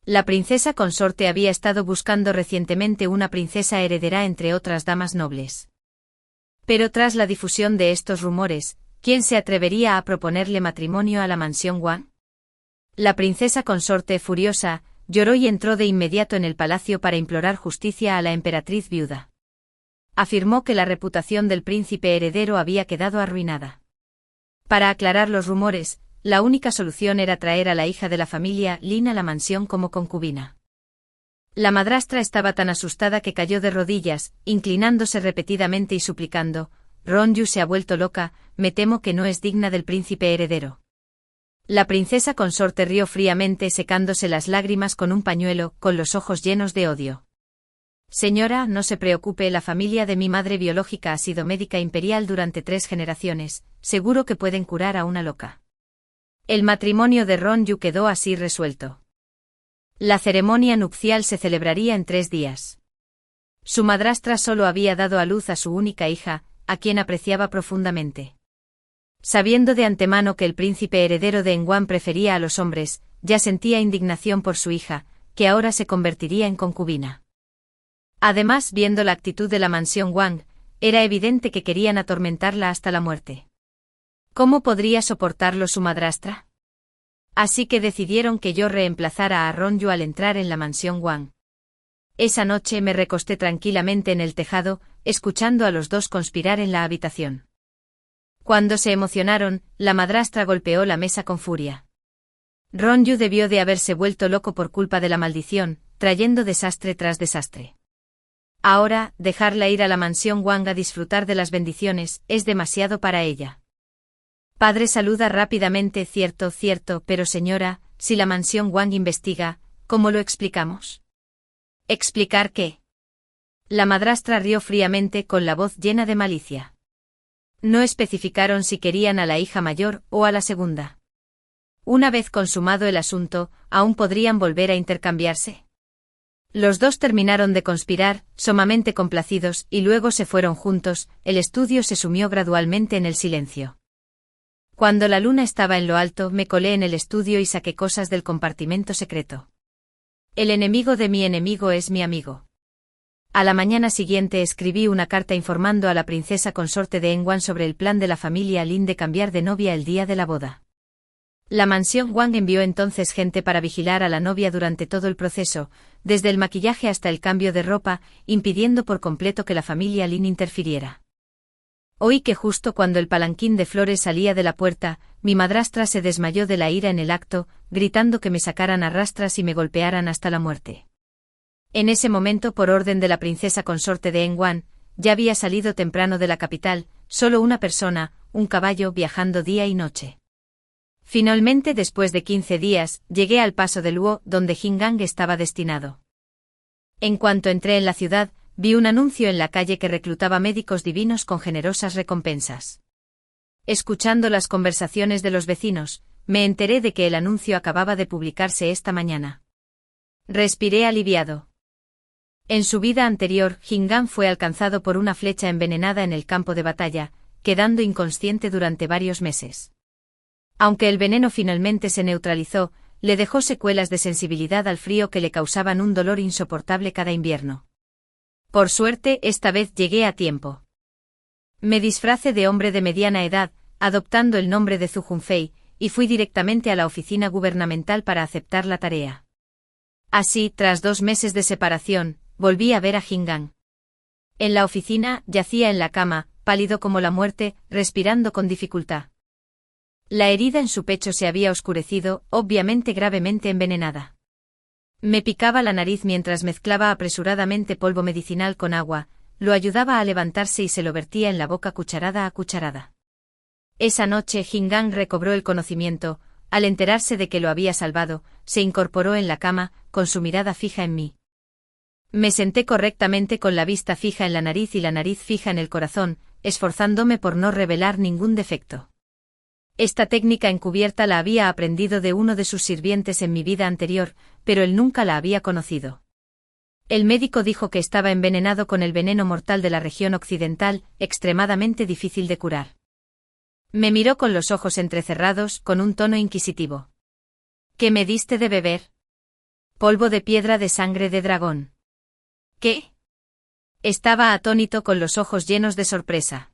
La princesa consorte había estado buscando recientemente una princesa heredera entre otras damas nobles. Pero tras la difusión de estos rumores, ¿quién se atrevería a proponerle matrimonio a la mansión Wang? La princesa consorte, furiosa, lloró y entró de inmediato en el palacio para implorar justicia a la emperatriz viuda. Afirmó que la reputación del príncipe heredero había quedado arruinada. Para aclarar los rumores, la única solución era traer a la hija de la familia Lin a la mansión como concubina. La madrastra estaba tan asustada que cayó de rodillas, inclinándose repetidamente y suplicando: Ronyu se ha vuelto loca, me temo que no es digna del príncipe heredero. La princesa consorte rió fríamente, secándose las lágrimas con un pañuelo, con los ojos llenos de odio. Señora, no se preocupe, la familia de mi madre biológica ha sido médica imperial durante 3 generaciones, seguro que pueden curar a una loca. El matrimonio de Ronyu quedó así resuelto. La ceremonia nupcial se celebraría en 3 días. Su madrastra solo había dado a luz a su única hija, a quien apreciaba profundamente. Sabiendo de antemano que el príncipe heredero de Engwang prefería a los hombres, ya sentía indignación por su hija, que ahora se convertiría en concubina. Además, viendo la actitud de la mansión Wang, era evidente que querían atormentarla hasta la muerte. ¿Cómo podría soportarlo su madrastra? Así que decidieron que yo reemplazara a Ronyu al entrar en la mansión Wang. Esa noche me recosté tranquilamente en el tejado, escuchando a los dos conspirar en la habitación. Cuando se emocionaron, la madrastra golpeó la mesa con furia. Ronyu debió de haberse vuelto loco por culpa de la maldición, trayendo desastre tras desastre. Ahora, dejarla ir a la mansión Wang a disfrutar de las bendiciones, es demasiado para ella. Padre saluda rápidamente. Cierto, pero señora, si la mansión Wang investiga, ¿cómo lo explicamos? ¿Explicar qué? La madrastra rió fríamente con la voz llena de malicia. No especificaron si querían a la hija mayor o a la segunda. Una vez consumado el asunto, ¿aún podrían volver a intercambiarse? Los dos terminaron de conspirar, sumamente complacidos, y luego se fueron juntos. El estudio se sumió gradualmente en el silencio. Cuando la luna estaba en lo alto, me colé en el estudio y saqué cosas del compartimento secreto. El enemigo de mi enemigo es mi amigo. A la mañana siguiente escribí una carta informando a la princesa consorte de Engwan sobre el plan de la familia Lin de cambiar de novia el día de la boda. La mansión Wang envió entonces gente para vigilar a la novia durante todo el proceso, desde el maquillaje hasta el cambio de ropa, impidiendo por completo que la familia Lin interfiriera. Oí que justo cuando el palanquín de flores salía de la puerta, mi madrastra se desmayó de la ira en el acto, gritando que me sacaran a rastras y me golpearan hasta la muerte. En ese momento, por orden de la princesa consorte de Engwan, ya había salido temprano de la capital, solo una persona, un caballo, viajando día y noche. Finalmente, después de 15 días, llegué al paso de Luo, donde Jingang estaba destinado. En cuanto entré en la ciudad, vi un anuncio en la calle que reclutaba médicos divinos con generosas recompensas. Escuchando las conversaciones de los vecinos, me enteré de que el anuncio acababa de publicarse esta mañana. Respiré aliviado. En su vida anterior, Jingang fue alcanzado por una flecha envenenada en el campo de batalla, quedando inconsciente durante varios meses. Aunque el veneno finalmente se neutralizó, le dejó secuelas de sensibilidad al frío que le causaban un dolor insoportable cada invierno. Por suerte, esta vez llegué a tiempo. Me disfracé de hombre de mediana edad, adoptando el nombre de Zhu Junfei, y fui directamente a la oficina gubernamental para aceptar la tarea. Así, tras 2 meses de separación, volví a ver a Jingang. En la oficina, yacía en la cama, pálido como la muerte, respirando con dificultad. La herida en su pecho se había oscurecido, obviamente gravemente envenenada. Me picaba la nariz mientras mezclaba apresuradamente polvo medicinal con agua, lo ayudaba a levantarse y se lo vertía en la boca cucharada a cucharada. Esa noche Jingang recobró el conocimiento. Al enterarse de que lo había salvado, se incorporó en la cama, con su mirada fija en mí. Me senté correctamente con la vista fija en la nariz y la nariz fija en el corazón, esforzándome por no revelar ningún defecto. Esta técnica encubierta la había aprendido de uno de sus sirvientes en mi vida anterior, pero él nunca la había conocido. El médico dijo que estaba envenenado con el veneno mortal de la región occidental, extremadamente difícil de curar. Me miró con los ojos entrecerrados, con un tono inquisitivo. ¿Qué me diste de beber? Polvo de piedra de sangre de dragón. ¿Qué? Estaba atónito con los ojos llenos de sorpresa.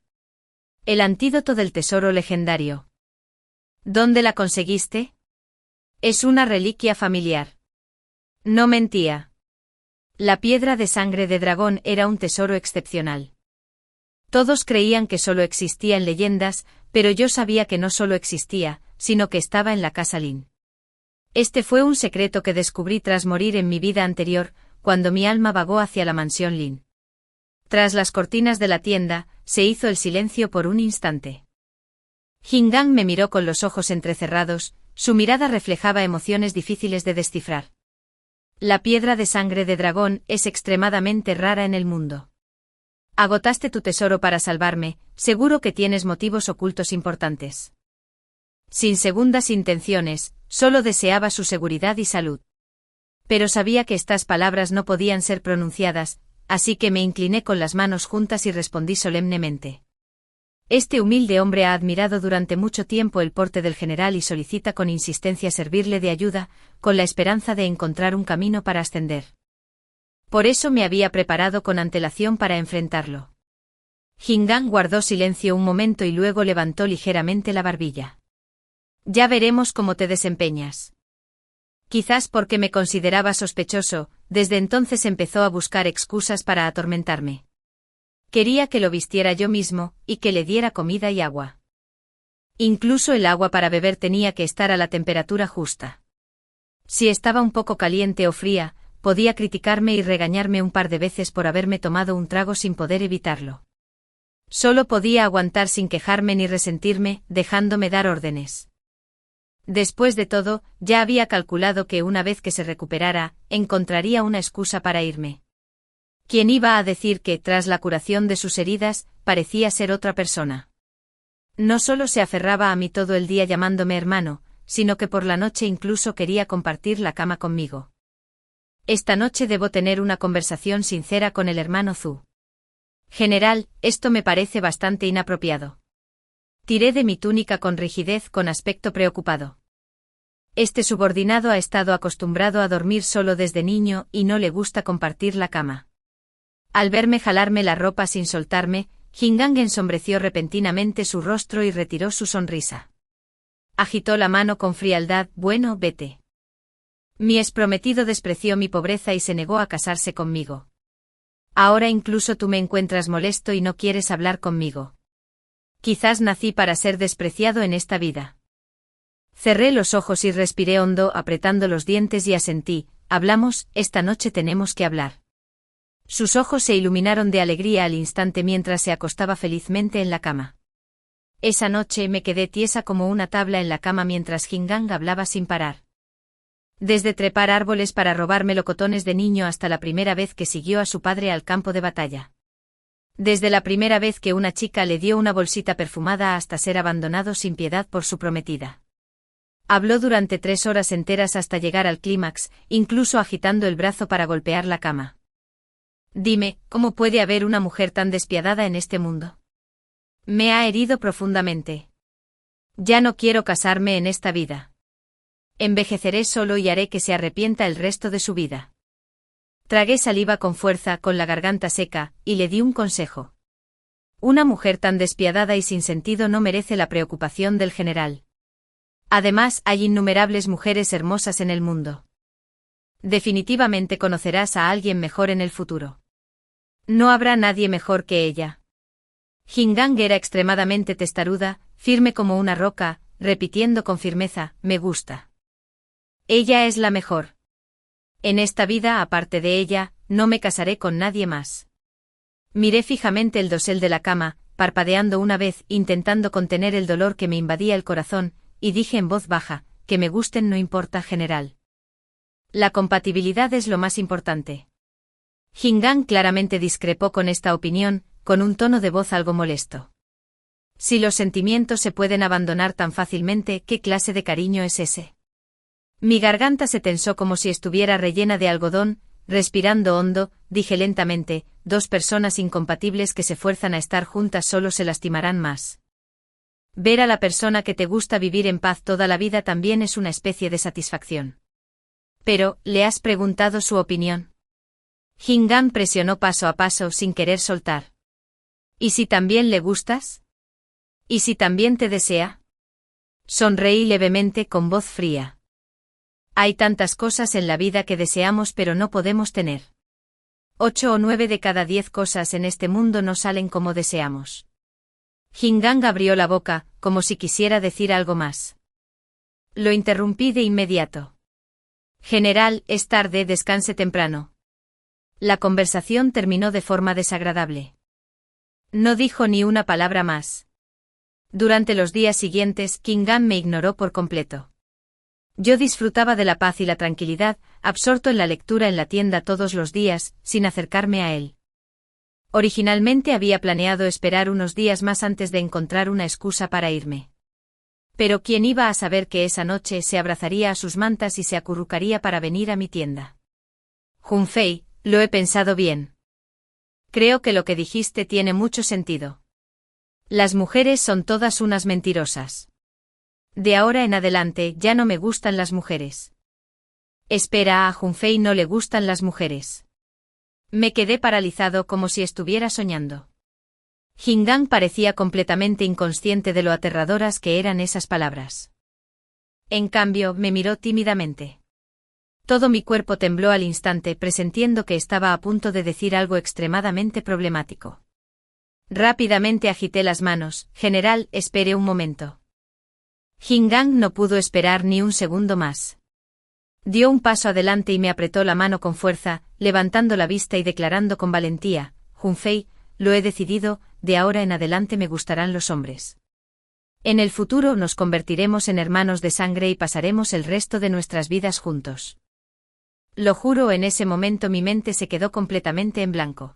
El antídoto del tesoro legendario. ¿Dónde la conseguiste? Es una reliquia familiar. No mentía. La piedra de sangre de dragón era un tesoro excepcional. Todos creían que solo existía en leyendas, pero yo sabía que no solo existía, sino que estaba en la casa Lin. Este fue un secreto que descubrí tras morir en mi vida anterior, cuando mi alma vagó hacia la mansión Lin. Tras las cortinas de la tienda, se hizo el silencio por un instante. Jingang me miró con los ojos entrecerrados, su mirada reflejaba emociones difíciles de descifrar. La piedra de sangre de dragón es extremadamente rara en el mundo. Agotaste tu tesoro para salvarme, seguro que tienes motivos ocultos importantes. Sin segundas intenciones, solo deseaba su seguridad y salud. Pero sabía que estas palabras no podían ser pronunciadas, así que me incliné con las manos juntas y respondí solemnemente. Este humilde hombre ha admirado durante mucho tiempo el porte del general y solicita con insistencia servirle de ayuda, con la esperanza de encontrar un camino para ascender. Por eso me había preparado con antelación para enfrentarlo. Jingang guardó silencio un momento y luego levantó ligeramente la barbilla. Ya veremos cómo te desempeñas. Quizás porque me consideraba sospechoso, desde entonces empezó a buscar excusas para atormentarme. Quería que lo vistiera yo mismo, y que le diera comida y agua. Incluso el agua para beber tenía que estar a la temperatura justa. Si estaba un poco caliente o fría, podía criticarme y regañarme un par de veces por haberme tomado un trago sin poder evitarlo. Solo podía aguantar sin quejarme ni resentirme, dejándome dar órdenes. Después de todo, ya había calculado que una vez que se recuperara, encontraría una excusa para irme. ¿Quién iba a decir que, tras la curación de sus heridas, parecía ser otra persona? No solo se aferraba a mí todo el día llamándome hermano, sino que por la noche incluso quería compartir la cama conmigo. Esta noche debo tener una conversación sincera con el hermano Zhu. General, esto me parece bastante inapropiado. Tiré de mi túnica con rigidez, con aspecto preocupado. Este subordinado ha estado acostumbrado a dormir solo desde niño y no le gusta compartir la cama. Al verme jalarme la ropa sin soltarme, Jingang ensombreció repentinamente su rostro y retiró su sonrisa. Agitó la mano con frialdad. Bueno, vete. Mi exprometido despreció mi pobreza y se negó a casarse conmigo. Ahora incluso tú me encuentras molesto y no quieres hablar conmigo. Quizás nací para ser despreciado en esta vida. Cerré los ojos y respiré hondo, apretando los dientes y asentí. Hablamos, esta noche tenemos que hablar. Sus ojos se iluminaron de alegría al instante mientras se acostaba felizmente en la cama. Esa noche me quedé tiesa como una tabla en la cama mientras Jingang hablaba sin parar. Desde trepar árboles para robar melocotones de niño hasta la primera vez que siguió a su padre al campo de batalla. Desde la primera vez que una chica le dio una bolsita perfumada hasta ser abandonado sin piedad por su prometida. Habló durante 3 horas enteras hasta llegar al clímax, incluso agitando el brazo para golpear la cama. Dime, ¿cómo puede haber una mujer tan despiadada en este mundo? Me ha herido profundamente. Ya no quiero casarme en esta vida. Envejeceré solo y haré que se arrepienta el resto de su vida. Tragué saliva con fuerza, con la garganta seca, y le di un consejo. Una mujer tan despiadada y sin sentido no merece la preocupación del general. Además, hay innumerables mujeres hermosas en el mundo. Definitivamente conocerás a alguien mejor en el futuro. No habrá nadie mejor que ella. Jingang era extremadamente testaruda, firme como una roca, repitiendo con firmeza, me gusta. Ella es la mejor. En esta vida, aparte de ella, no me casaré con nadie más. Miré fijamente el dosel de la cama, parpadeando una vez, intentando contener el dolor que me invadía el corazón, y dije en voz baja, que me gusten no importa, general. La compatibilidad es lo más importante. Jingang claramente discrepó con esta opinión, con un tono de voz algo molesto. Si los sentimientos se pueden abandonar tan fácilmente, ¿qué clase de cariño es ese? Mi garganta se tensó como si estuviera rellena de algodón. Respirando hondo, dije lentamente, 2 personas incompatibles que se fuerzan a estar juntas solo se lastimarán más. Ver a la persona que te gusta vivir en paz toda la vida también es una especie de satisfacción. Pero, ¿le has preguntado su opinión? Jingang presionó paso a paso sin querer soltar. ¿Y si también le gustas? ¿Y si también te desea? Sonreí levemente con voz fría. Hay tantas cosas en la vida que deseamos pero no podemos tener. 8 o 9 de cada 10 cosas en este mundo no salen como deseamos. Jingang abrió la boca, como si quisiera decir algo más. Lo interrumpí de inmediato. General, es tarde, descanse temprano. La conversación terminó de forma desagradable. No dijo ni una palabra más. Durante los días siguientes, Jingang me ignoró por completo. Yo disfrutaba de la paz y la tranquilidad, absorto en la lectura en la tienda todos los días, sin acercarme a él. Originalmente había planeado esperar unos días más antes de encontrar una excusa para irme. Pero ¿quién iba a saber que esa noche se abrazaría a sus mantas y se acurrucaría para venir a mi tienda? Junfei, lo he pensado bien. Creo que lo que dijiste tiene mucho sentido. Las mujeres son todas unas mentirosas. De ahora en adelante ya no me gustan las mujeres. Espera, a Junfei no le gustan las mujeres. Me quedé paralizado como si estuviera soñando. Jingang parecía completamente inconsciente de lo aterradoras que eran esas palabras. En cambio, me miró tímidamente. Todo mi cuerpo tembló al instante, presintiendo que estaba a punto de decir algo extremadamente problemático. Rápidamente agité las manos. General, espere un momento. Jingang no pudo esperar ni un segundo más. Dio un paso adelante y me apretó la mano con fuerza, levantando la vista y declarando con valentía, Junfei, lo he decidido, de ahora en adelante me gustarán los hombres. En el futuro nos convertiremos en hermanos de sangre y pasaremos el resto de nuestras vidas juntos. Lo juro, en ese momento mi mente se quedó completamente en blanco.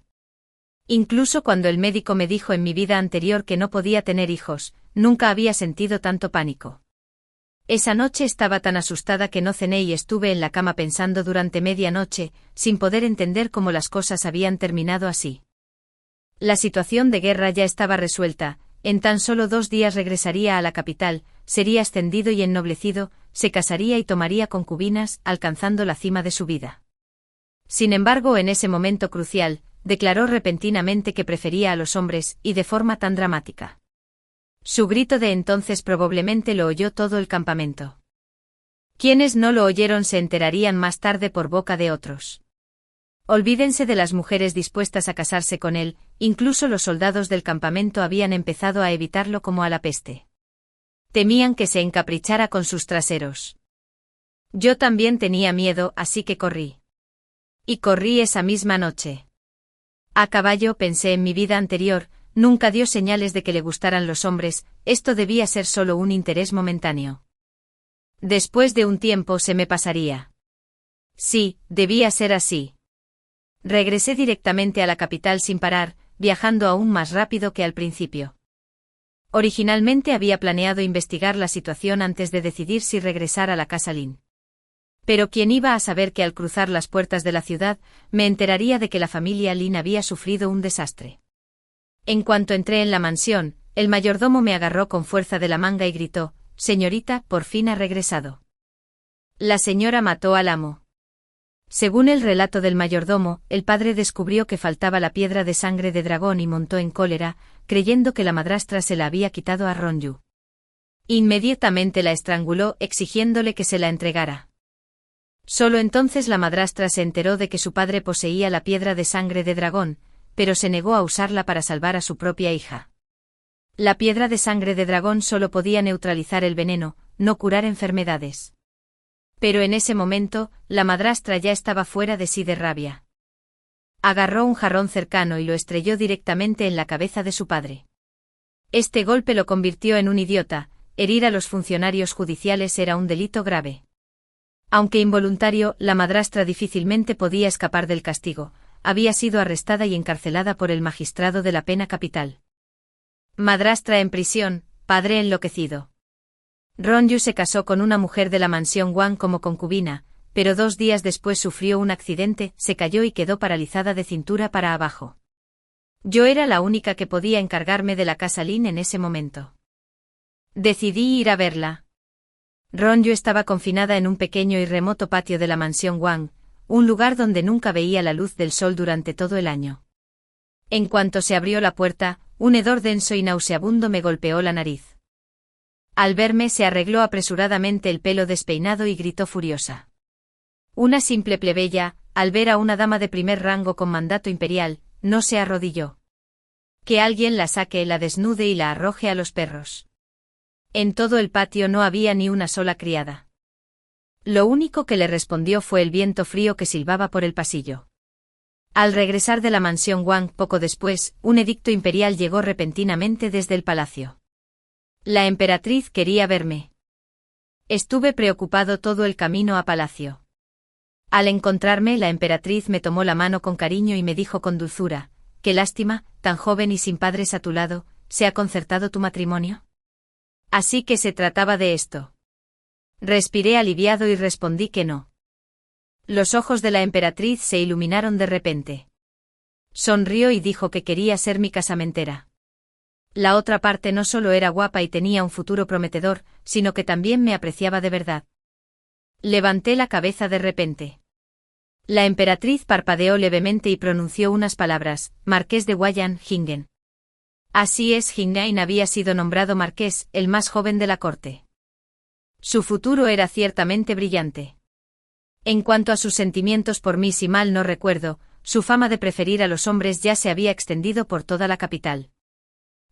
Incluso cuando el médico me dijo en mi vida anterior que no podía tener hijos, nunca había sentido tanto pánico. Esa noche estaba tan asustada que no cené y estuve en la cama pensando durante media noche, sin poder entender cómo las cosas habían terminado así. La situación de guerra ya estaba resuelta, en tan solo 2 días regresaría a la capital, sería ascendido y ennoblecido, se casaría y tomaría concubinas, alcanzando la cima de su vida. Sin embargo, en ese momento crucial, declaró repentinamente que prefería a los hombres, y de forma tan dramática. Su grito de entonces probablemente lo oyó todo el campamento. Quienes no lo oyeron se enterarían más tarde por boca de otros. Olvídense de las mujeres dispuestas a casarse con él, incluso los soldados del campamento habían empezado a evitarlo como a la peste. Temían que se encaprichara con sus traseros. Yo también tenía miedo, así que corrí. Y corrí esa misma noche. A caballo, pensé en mi vida anterior, nunca dio señales de que le gustaran los hombres, esto debía ser solo un interés momentáneo. Después de un tiempo se me pasaría. Sí, debía ser así. Regresé directamente a la capital sin parar, viajando aún más rápido que al principio. Originalmente había planeado investigar la situación antes de decidir si regresar a la casa Lin. Pero ¿quién iba a saber que al cruzar las puertas de la ciudad, me enteraría de que la familia Lin había sufrido un desastre? En cuanto entré en la mansión, el mayordomo me agarró con fuerza de la manga y gritó: «Señorita, por fin ha regresado». La señora mató al amo. Según el relato del mayordomo, el padre descubrió que faltaba la piedra de sangre de dragón y montó en cólera, creyendo que la madrastra se la había quitado a Ronju. Inmediatamente la estranguló, exigiéndole que se la entregara. Solo entonces la madrastra se enteró de que su padre poseía la piedra de sangre de dragón, pero se negó a usarla para salvar a su propia hija. La piedra de sangre de dragón solo podía neutralizar el veneno, no curar enfermedades. Pero en ese momento, la madrastra ya estaba fuera de sí de rabia. Agarró un jarrón cercano y lo estrelló directamente en la cabeza de su padre. Este golpe lo convirtió en un idiota, herir a los funcionarios judiciales era un delito grave. Aunque involuntario, la madrastra difícilmente podía escapar del castigo, había sido arrestada y encarcelada por el magistrado de la pena capital. Madrastra en prisión, padre enloquecido. Ronju se casó con una mujer de la mansión Wang como concubina, pero 2 días después sufrió un accidente, se cayó y quedó paralizada de cintura para abajo. Yo era la única que podía encargarme de la casa Lin en ese momento. Decidí ir a verla. Ronju estaba confinada en un pequeño y remoto patio de la mansión Wang, un lugar donde nunca veía la luz del sol durante todo el año. En cuanto se abrió la puerta, un hedor denso y nauseabundo me golpeó la nariz. Al verme se arregló apresuradamente el pelo despeinado y gritó furiosa. Una simple plebeya, al ver a una dama de primer rango con mandato imperial, no se arrodilló. Que alguien la saque, la desnude y la arroje a los perros. En todo el patio no había ni una sola criada. Lo único que le respondió fue el viento frío que silbaba por el pasillo. Al regresar de la mansión Wang poco después, un edicto imperial llegó repentinamente desde el palacio. La emperatriz quería verme. Estuve preocupado todo el camino a palacio. Al encontrarme, la emperatriz me tomó la mano con cariño y me dijo con dulzura: «Qué lástima, tan joven y sin padres a tu lado, ¿se ha concertado tu matrimonio?» Así que se trataba de esto. Respiré aliviado y respondí que no. Los ojos de la emperatriz se iluminaron de repente. Sonrió y dijo que quería ser mi casamentera. La otra parte no solo era guapa y tenía un futuro prometedor, sino que también me apreciaba de verdad. Levanté la cabeza de repente. La emperatriz parpadeó levemente y pronunció unas palabras: «Marqués de Guayan, Jingen». Así es, Jingain había sido nombrado marqués, el más joven de la corte. Su futuro era ciertamente brillante. En cuanto a sus sentimientos por mí, si mal no recuerdo, su fama de preferir a los hombres ya se había extendido por toda la capital.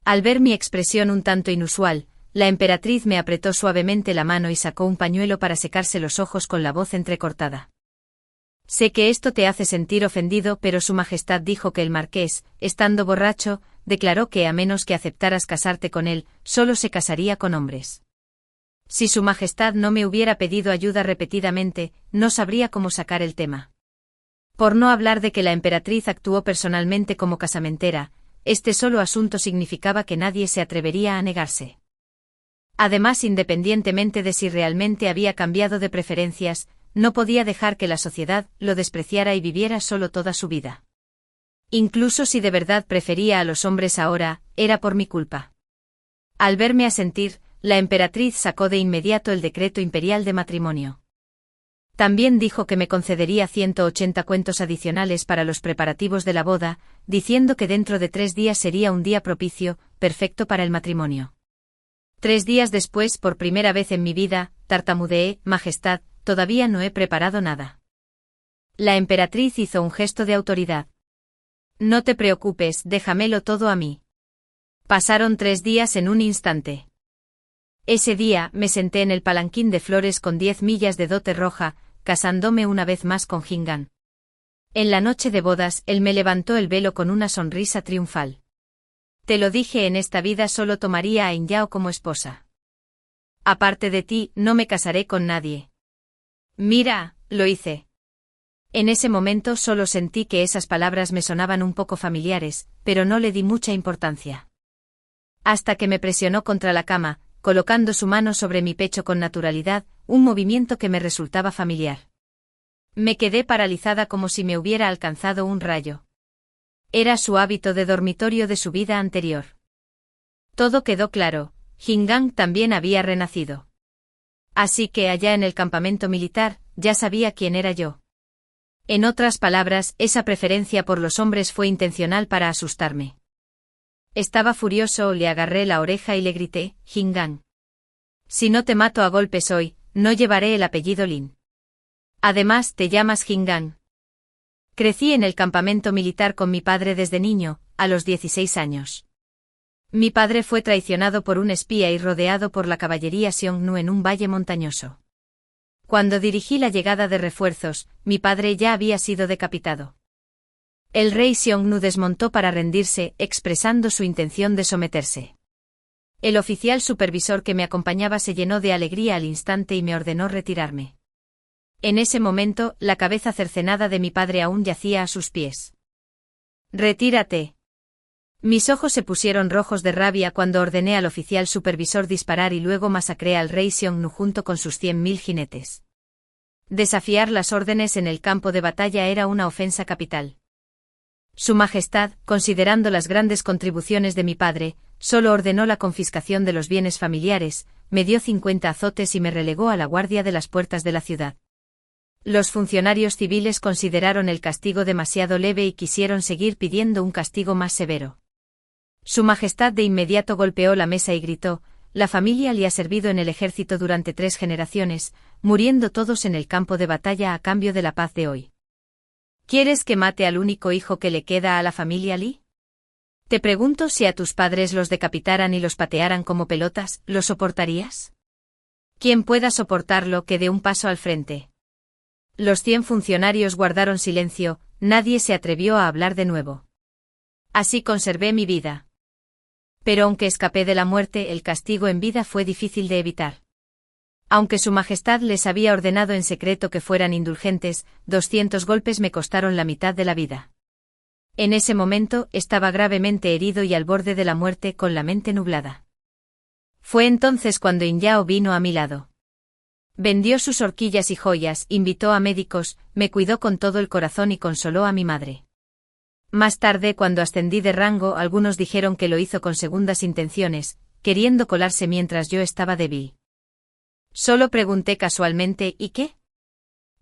Al ver mi expresión un tanto inusual, la emperatriz me apretó suavemente la mano y sacó un pañuelo para secarse los ojos con la voz entrecortada. Sé que esto te hace sentir ofendido, pero Su Majestad dijo que el marqués, estando borracho, declaró que a menos que aceptaras casarte con él, solo se casaría con hombres. Si Su Majestad no me hubiera pedido ayuda repetidamente, no sabría cómo sacar el tema. Por no hablar de que la emperatriz actuó personalmente como casamentera, este solo asunto significaba que nadie se atrevería a negarse. Además, independientemente de si realmente había cambiado de preferencias, no podía dejar que la sociedad lo despreciara y viviera solo toda su vida. Incluso si de verdad prefería a los hombres ahora, era por mi culpa. Al verme asentir, la emperatriz sacó de inmediato el decreto imperial de matrimonio. También dijo que me concedería 180 cuentos adicionales para los preparativos de la boda, diciendo que dentro de 3 días sería un día propicio, perfecto para el matrimonio. 3 días después, por primera vez en mi vida, tartamudeé: Majestad, todavía no he preparado nada. La emperatriz hizo un gesto de autoridad. No te preocupes, déjamelo todo a mí. Pasaron 3 días en un instante. Ese día, me senté en el palanquín de flores con 10 millas de dote roja, casándome una vez más con Jingan. En la noche de bodas, él me levantó el velo con una sonrisa triunfal. Te lo dije, en esta vida solo tomaría a Inyao como esposa. Aparte de ti, no me casaré con nadie. Mira, lo hice. En ese momento solo sentí que esas palabras me sonaban un poco familiares, pero no le di mucha importancia. Hasta que me presionó contra la cama, colocando su mano sobre mi pecho con naturalidad, un movimiento que me resultaba familiar. Me quedé paralizada como si me hubiera alcanzado un rayo. Era su hábito de dormitorio de su vida anterior. Todo quedó claro: Jingan también había renacido. Así que allá en el campamento militar, ya sabía quién era yo. En otras palabras, esa preferencia por los hombres fue intencional para asustarme. Estaba furioso, le agarré la oreja y le grité: Jingan. Si no te mato a golpes hoy, no llevaré el apellido Lin. Además, te llamas Jingan. Crecí en el campamento militar con mi padre desde niño, a los 16 años. Mi padre fue traicionado por un espía y rodeado por la caballería Xiongnu en un valle montañoso. Cuando dirigí la llegada de refuerzos, mi padre ya había sido decapitado. El rey Xiongnu desmontó para rendirse, expresando su intención de someterse. El oficial supervisor que me acompañaba se llenó de alegría al instante y me ordenó retirarme. En ese momento, la cabeza cercenada de mi padre aún yacía a sus pies. «¡Retírate!». Mis ojos se pusieron rojos de rabia cuando ordené al oficial supervisor disparar y luego masacré al rey Xiongnu junto con sus 100.000 jinetes. Desafiar las órdenes en el campo de batalla era una ofensa capital. Su Majestad, considerando las grandes contribuciones de mi padre, solo ordenó la confiscación de los bienes familiares, me dio 50 azotes y me relegó a la guardia de las puertas de la ciudad. Los funcionarios civiles consideraron el castigo demasiado leve y quisieron seguir pidiendo un castigo más severo. Su Majestad de inmediato golpeó la mesa y gritó: «La familia le ha servido en el ejército durante 3 generaciones, muriendo todos en el campo de batalla a cambio de la paz de hoy. ¿Quieres que mate al único hijo que le queda a la familia Li? Te pregunto, si a tus padres los decapitaran y los patearan como pelotas, ¿lo soportarías? Quien pueda soportarlo, que dé un paso al frente». Los 100 funcionarios guardaron silencio, nadie se atrevió a hablar de nuevo. Así conservé mi vida. Pero aunque escapé de la muerte, el castigo en vida fue difícil de evitar. Aunque Su Majestad les había ordenado en secreto que fueran indulgentes, 200 golpes me costaron la mitad de la vida. En ese momento, estaba gravemente herido y al borde de la muerte, con la mente nublada. Fue entonces cuando Inyao vino a mi lado. Vendió sus horquillas y joyas, invitó a médicos, me cuidó con todo el corazón y consoló a mi madre. Más tarde, cuando ascendí de rango, algunos dijeron que lo hizo con segundas intenciones, queriendo colarse mientras yo estaba débil. Solo pregunté casualmente: ¿y qué?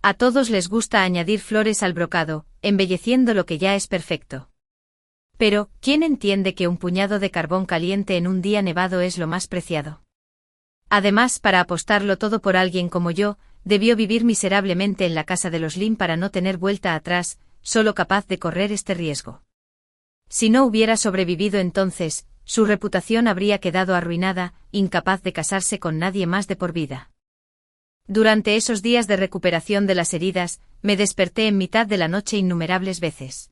A todos les gusta añadir flores al brocado, embelleciendo lo que ya es perfecto. Pero, ¿quién entiende que un puñado de carbón caliente en un día nevado es lo más preciado? Además, para apostarlo todo por alguien como yo, debió vivir miserablemente en la casa de los Lin para no tener vuelta atrás, solo capaz de correr este riesgo. Si no hubiera sobrevivido entonces, su reputación habría quedado arruinada, incapaz de casarse con nadie más de por vida. Durante esos días de recuperación de las heridas, me desperté en mitad de la noche innumerables veces.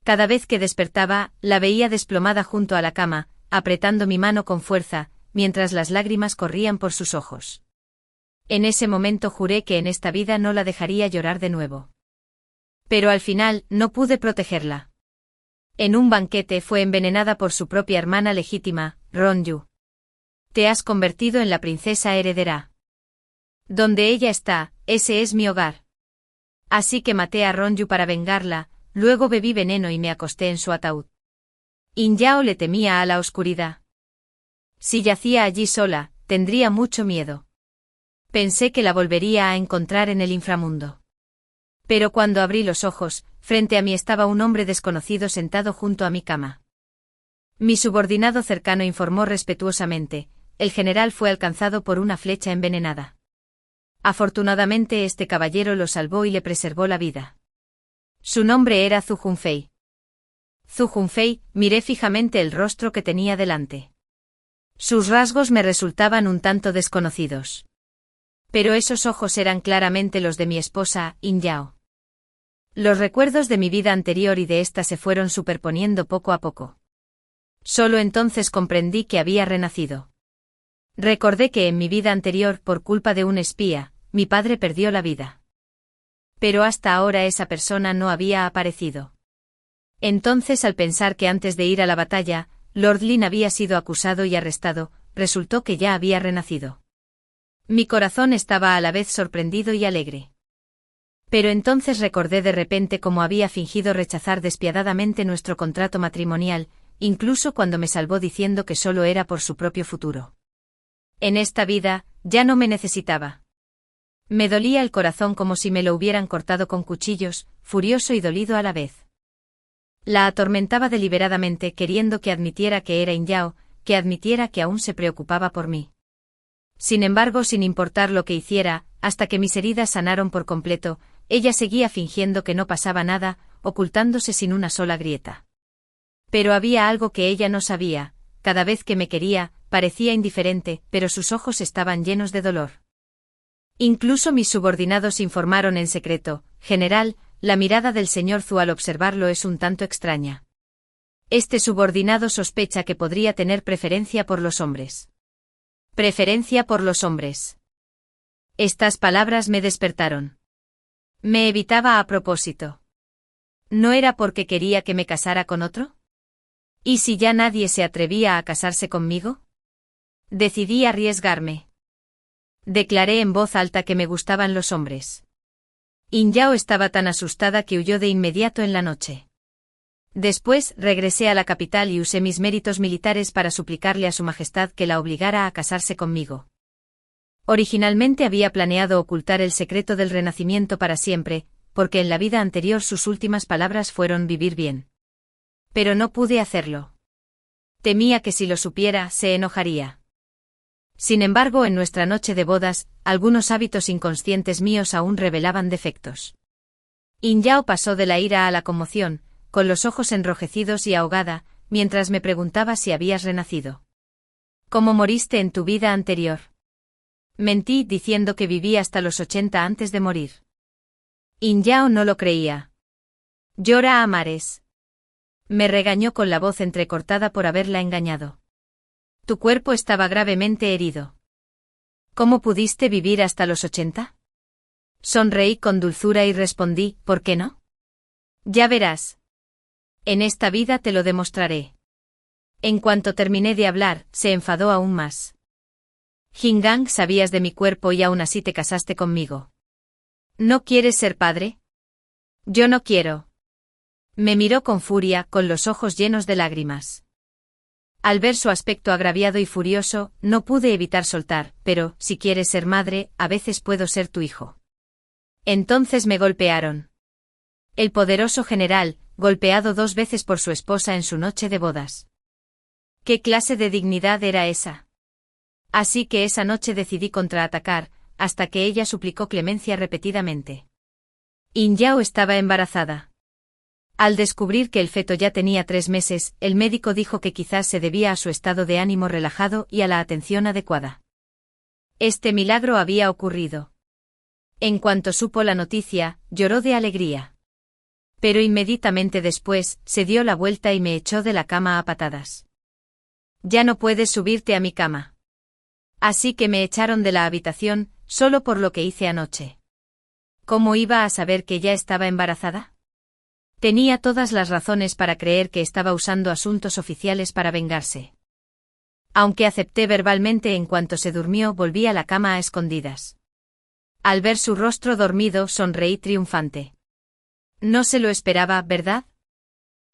Cada vez que despertaba, la veía desplomada junto a la cama, apretando mi mano con fuerza, mientras las lágrimas corrían por sus ojos. En ese momento juré que en esta vida no la dejaría llorar de nuevo. Pero al final, no pude protegerla. En un banquete fue envenenada por su propia hermana legítima, Ronju. Te has convertido en la princesa heredera. Donde ella está, ese es mi hogar. Así que maté a Ronju para vengarla, luego bebí veneno y me acosté en su ataúd. In Yao le temía a la oscuridad. Si yacía allí sola, tendría mucho miedo. Pensé que la volvería a encontrar en el inframundo. Pero cuando abrí los ojos, frente a mí estaba un hombre desconocido sentado junto a mi cama. Mi subordinado cercano informó respetuosamente: el general fue alcanzado por una flecha envenenada. Afortunadamente este caballero lo salvó y le preservó la vida. Su nombre era Zhu Junfei. Zhu Junfei, miré fijamente el rostro que tenía delante. Sus rasgos me resultaban un tanto desconocidos. Pero esos ojos eran claramente los de mi esposa, In Yao. Los recuerdos de mi vida anterior y de esta se fueron superponiendo poco a poco. Solo entonces comprendí que había renacido. Recordé que en mi vida anterior, por culpa de un espía, mi padre perdió la vida. Pero hasta ahora esa persona no había aparecido. Entonces, al pensar que antes de ir a la batalla, Lord Lin había sido acusado y arrestado, resultó que ya había renacido. Mi corazón estaba a la vez sorprendido y alegre. Pero entonces recordé de repente cómo había fingido rechazar despiadadamente nuestro contrato matrimonial, incluso cuando me salvó diciendo que solo era por su propio futuro. En esta vida, ya no me necesitaba. Me dolía el corazón como si me lo hubieran cortado con cuchillos, furioso y dolido a la vez. La atormentaba deliberadamente, queriendo que admitiera que era In Yao, que admitiera que aún se preocupaba por mí. Sin embargo, sin importar lo que hiciera, hasta que mis heridas sanaron por completo, ella seguía fingiendo que no pasaba nada, ocultándose sin una sola grieta. Pero había algo que ella no sabía: cada vez que me quería, parecía indiferente, pero sus ojos estaban llenos de dolor. Incluso mis subordinados informaron en secreto: general, la mirada del señor Zhu al observarlo es un tanto extraña. Este subordinado sospecha que podría tener preferencia por los hombres. Preferencia por los hombres. Estas palabras me despertaron. Me evitaba a propósito. ¿No era porque quería que me casara con otro? ¿Y si ya nadie se atrevía a casarse conmigo? Decidí arriesgarme. Declaré en voz alta que me gustaban los hombres. In Yao estaba tan asustada que huyó de inmediato en la noche. Después, regresé a la capital y usé mis méritos militares para suplicarle a su majestad que la obligara a casarse conmigo. Originalmente había planeado ocultar el secreto del renacimiento para siempre, porque en la vida anterior sus últimas palabras fueron vivir bien. Pero no pude hacerlo. Temía que si lo supiera, se enojaría. Sin embargo, en nuestra noche de bodas, algunos hábitos inconscientes míos aún revelaban defectos. In Yao pasó de la ira a la conmoción, con los ojos enrojecidos y ahogada, mientras me preguntaba si habías renacido. ¿Cómo moriste en tu vida anterior? Mentí diciendo que viví hasta los 80 antes de morir. In Yao no lo creía. Llora a mares. Me regañó con la voz entrecortada por haberla engañado. Tu cuerpo estaba gravemente herido. ¿Cómo pudiste vivir hasta los 80? Sonreí con dulzura y respondí: ¿por qué no? Ya verás. En esta vida te lo demostraré. En cuanto terminé de hablar, se enfadó aún más. Jingang, sabías de mi cuerpo y aún así te casaste conmigo. ¿No quieres ser padre? Yo no quiero. Me miró con furia, con los ojos llenos de lágrimas. Al ver su aspecto agraviado y furioso, no pude evitar soltar: pero, si quieres ser madre, a veces puedo ser tu hijo. Entonces me golpearon. El poderoso general, golpeado 2 veces por su esposa en su noche de bodas. ¿Qué clase de dignidad era esa? Así que esa noche decidí contraatacar, hasta que ella suplicó clemencia repetidamente. In Yao estaba embarazada. Al descubrir que el feto ya tenía 3 meses, el médico dijo que quizás se debía a su estado de ánimo relajado y a la atención adecuada. Este milagro había ocurrido. En cuanto supo la noticia, lloró de alegría. Pero inmediatamente después, se dio la vuelta y me echó de la cama a patadas. Ya no puedes subirte a mi cama. Así que me echaron de la habitación, solo por lo que hice anoche. ¿Cómo iba a saber que ya estaba embarazada? Tenía todas las razones para creer que estaba usando asuntos oficiales para vengarse. Aunque acepté verbalmente en cuanto se durmió, volví a la cama a escondidas. Al ver su rostro dormido, sonreí triunfante. No se lo esperaba, ¿verdad?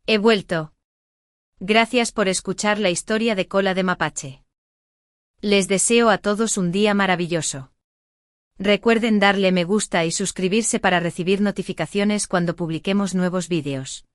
He vuelto. Gracias por escuchar la historia de Cola de Mapache. Les deseo a todos un día maravilloso. Recuerden darle me gusta y suscribirse para recibir notificaciones cuando publiquemos nuevos vídeos.